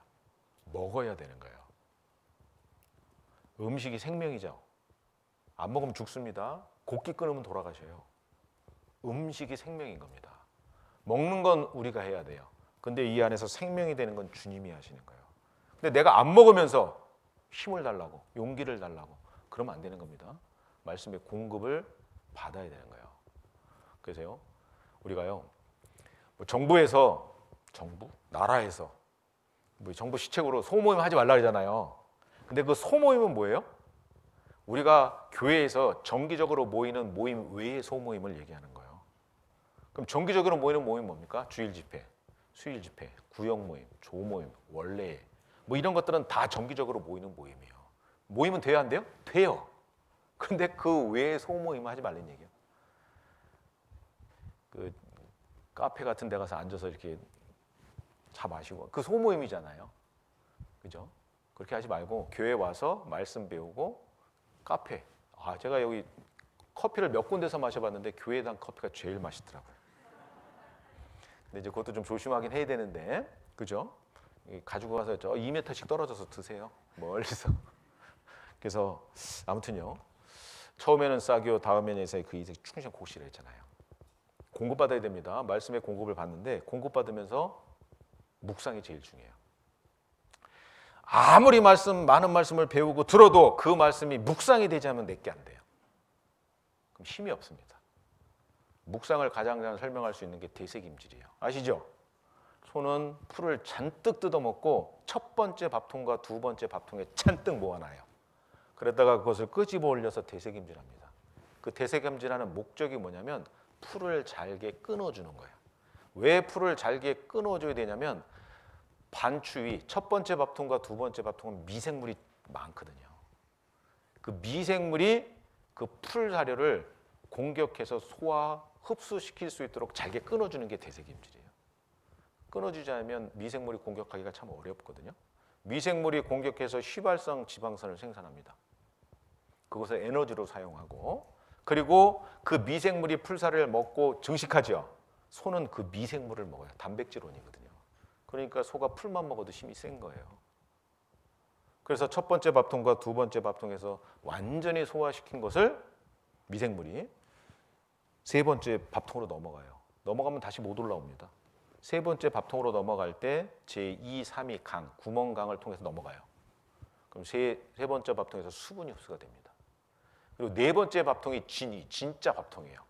먹어야 되는 거예요. 음식이 생명이죠. 안 먹으면 죽습니다. 곡기 끊으면 돌아가셔요. 음식이 생명인 겁니다. 먹는 건 우리가 해야 돼요. 근데 이 안에서 생명이 되는 건 주님이 하시는 거예요. 근데 내가 안 먹으면서 힘을 달라고, 용기를 달라고 그러면 안 되는 겁니다. 말씀의 공급을 받아야 되는 거예요. 그래서요, 우리가요, 뭐 정부에서, 나라에서 뭐 정부 시책으로 소모임 하지 말라 그러잖아요. 근데 그 소모임은 뭐예요? 우리가 교회에서 정기적으로 모이는 모임 외의 소모임을 얘기하는 거예요. 그럼 정기적으로 모이는 모임 뭡니까? 주일 집회, 수일 집회, 구역 모임, 조모임, 원래 뭐 이런 것들은 다 정기적으로 모이는 모임이에요. 모임은 돼야 안 돼요? 돼요. 그런데 그 외의 소모임을 하지 말라는 얘기예요. 그 카페 같은 데 가서 앉아서 이렇게 차 마시고 그 소모임이잖아요. 그죠? 그렇게 하지 말고 교회 와서 말씀 배우고 카페. 제가 여기 커피를 몇 군데서 마셔봤는데 교회에 단 커피가 제일 맛있더라고요. 근데 이제 그것도 좀 조심하긴 해야 되는데, 그죠? 가지고 가서 저 2m씩 떨어져서 드세요. 멀리서. 그래서 아무튼요. 처음에는 싹이요, 다음에는 이삭, 그 이삭이 충실한 곡식을 했잖아요. 공급받아야 됩니다. 말씀의 공급을 받는데 공급받으면서 묵상이 제일 중요해요. 아무리 많은 말씀을 배우고 들어도 그 말씀이 묵상이 되지 않으면 내게 안 돼요. 그럼 힘이 없습니다. 묵상을 가장 잘 설명할 수 있는 게 되새김질이에요. 아시죠? 소는 풀을 잔뜩 뜯어먹고 첫 번째 밥통과 두 번째 밥통에 잔뜩 모아놔요. 그러다가 그것을 끄집어 올려서 되새김질합니다. 그 되새김질하는 목적이 뭐냐면 풀을 잘게 끊어주는 거예요. 왜 풀을 잘게 끊어줘야 되냐면 반추위, 첫 번째 밥통과 두 번째 밥통은 미생물이 많거든요. 그 미생물이 그 풀 사료를 공격해서 소화, 흡수시킬 수 있도록 잘게 끊어주는 게 되새김질이에요. 끊어주지 않으면 미생물이 공격하기가 참 어렵거든요. 미생물이 공격해서 휘발성 지방산을 생산합니다. 그것을 에너지로 사용하고, 그리고 그 미생물이 풀사료를 먹고 증식하죠. 소는 그 미생물을 먹어요. 단백질원이거든요. 그러니까 소가 풀만 먹어도 힘이 센 거예요. 그래서 첫 번째 밥통과 두 번째 밥통에서 완전히 소화시킨 것을 미생물이 세 번째 밥통으로 넘어가요. 넘어가면 다시 못 올라옵니다. 세 번째 밥통으로 넘어갈 때 제2, 3위 강, 구멍강을 통해서 넘어가요. 그럼 세 번째 밥통에서 수분이 흡수가 됩니다. 그리고 네 번째 밥통이 진짜 밥통이에요.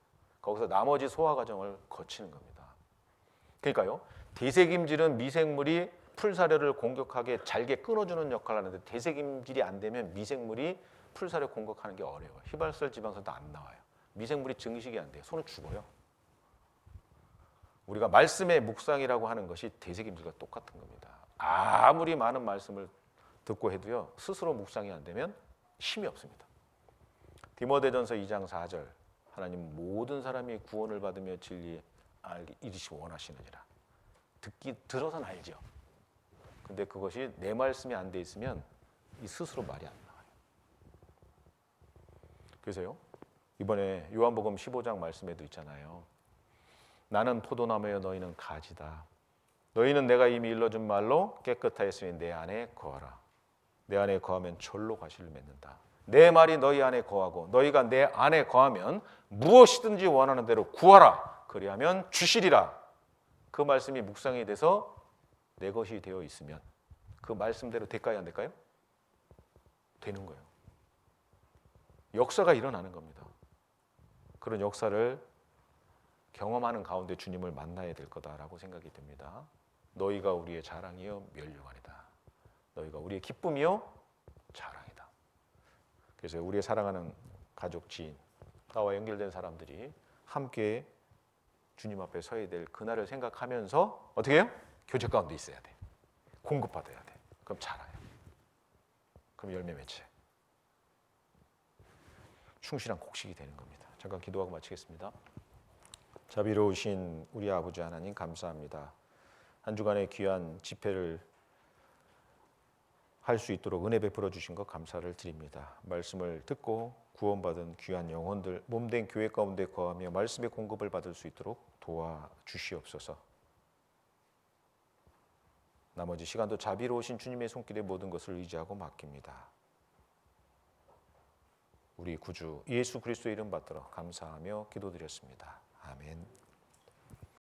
거기서 나머지 소화 과정을 거치는 겁니다. 그러니까요, 되새김질은 미생물이 풀사료를 공격하게 잘게 끊어주는 역할을 하는데 되새김질이 안 되면 미생물이 풀살에 공격하는 게 어려워요. 휘발성 지방산도 안 나와요. 미생물이 증식이 안 돼요. 손은 죽어요. 우리가 말씀의 묵상이라고 하는 것이 되새김질과 똑같은 겁니다. 아무리 많은 말씀을 듣고 해도요, 스스로 묵상이 안 되면 힘이 없습니다. 디모데전서 2장 4절, 하나님 모든 사람이 구원을 받으며 진리에 이르시 원하시느니라. 들어서는 알죠. 근데 그것이 내 말씀이 안 돼 있으면 이 스스로 말이 안 나와요. 그래서요, 이번에 요한복음 15장 말씀에도 있잖아요. 나는 포도나무여 너희는 가지다. 너희는 내가 이미 일러준 말로 깨끗하였으니 내 안에 거하라. 내 안에 거하면 절로 과실을 맺는다. 내 말이 너희 안에 거하고 너희가 내 안에 거하면 무엇이든지 원하는 대로 구하라. 그리하면 주시리라. 그 말씀이 묵상이 돼서 내 것이 되어 있으면 그 말씀대로 될까요, 안 될까요? 되는 거예요. 역사가 일어나는 겁니다. 그런 역사를 경험하는 가운데 주님을 만나야 될 거다라고 생각이 듭니다. 너희가 우리의 자랑이요 멸류관이다. 너희가 우리의 기쁨이요 자랑이다. 그래서 우리의 사랑하는 가족, 지인, 나와 연결된 사람들이 함께 주님 앞에 서야 될 그날을 생각하면서 어떻게 해요? 교제 가운데 있어야 돼. 공급받아야 돼. 그럼 자라요. 그럼 열매 맺혀요. 충실한 곡식이 되는 겁니다. 잠깐 기도하고 마치겠습니다. 자비로우신 우리 아버지 하나님 감사합니다. 한 주간의 귀한 집회를 할 수 있도록 은혜 베풀어 주신 것 감사를 드립니다. 말씀을 듣고 구원받은 귀한 영혼들 몸된 교회 가운데 거하며 말씀의 공급을 받을 수 있도록 도와주시옵소서. 나머지 시간도 자비로우신 주님의 손길에 모든 것을 의지하고 맡깁니다. 우리 구주 예수 그리스도의 이름 받들어 감사하며 기도드렸습니다. 아멘.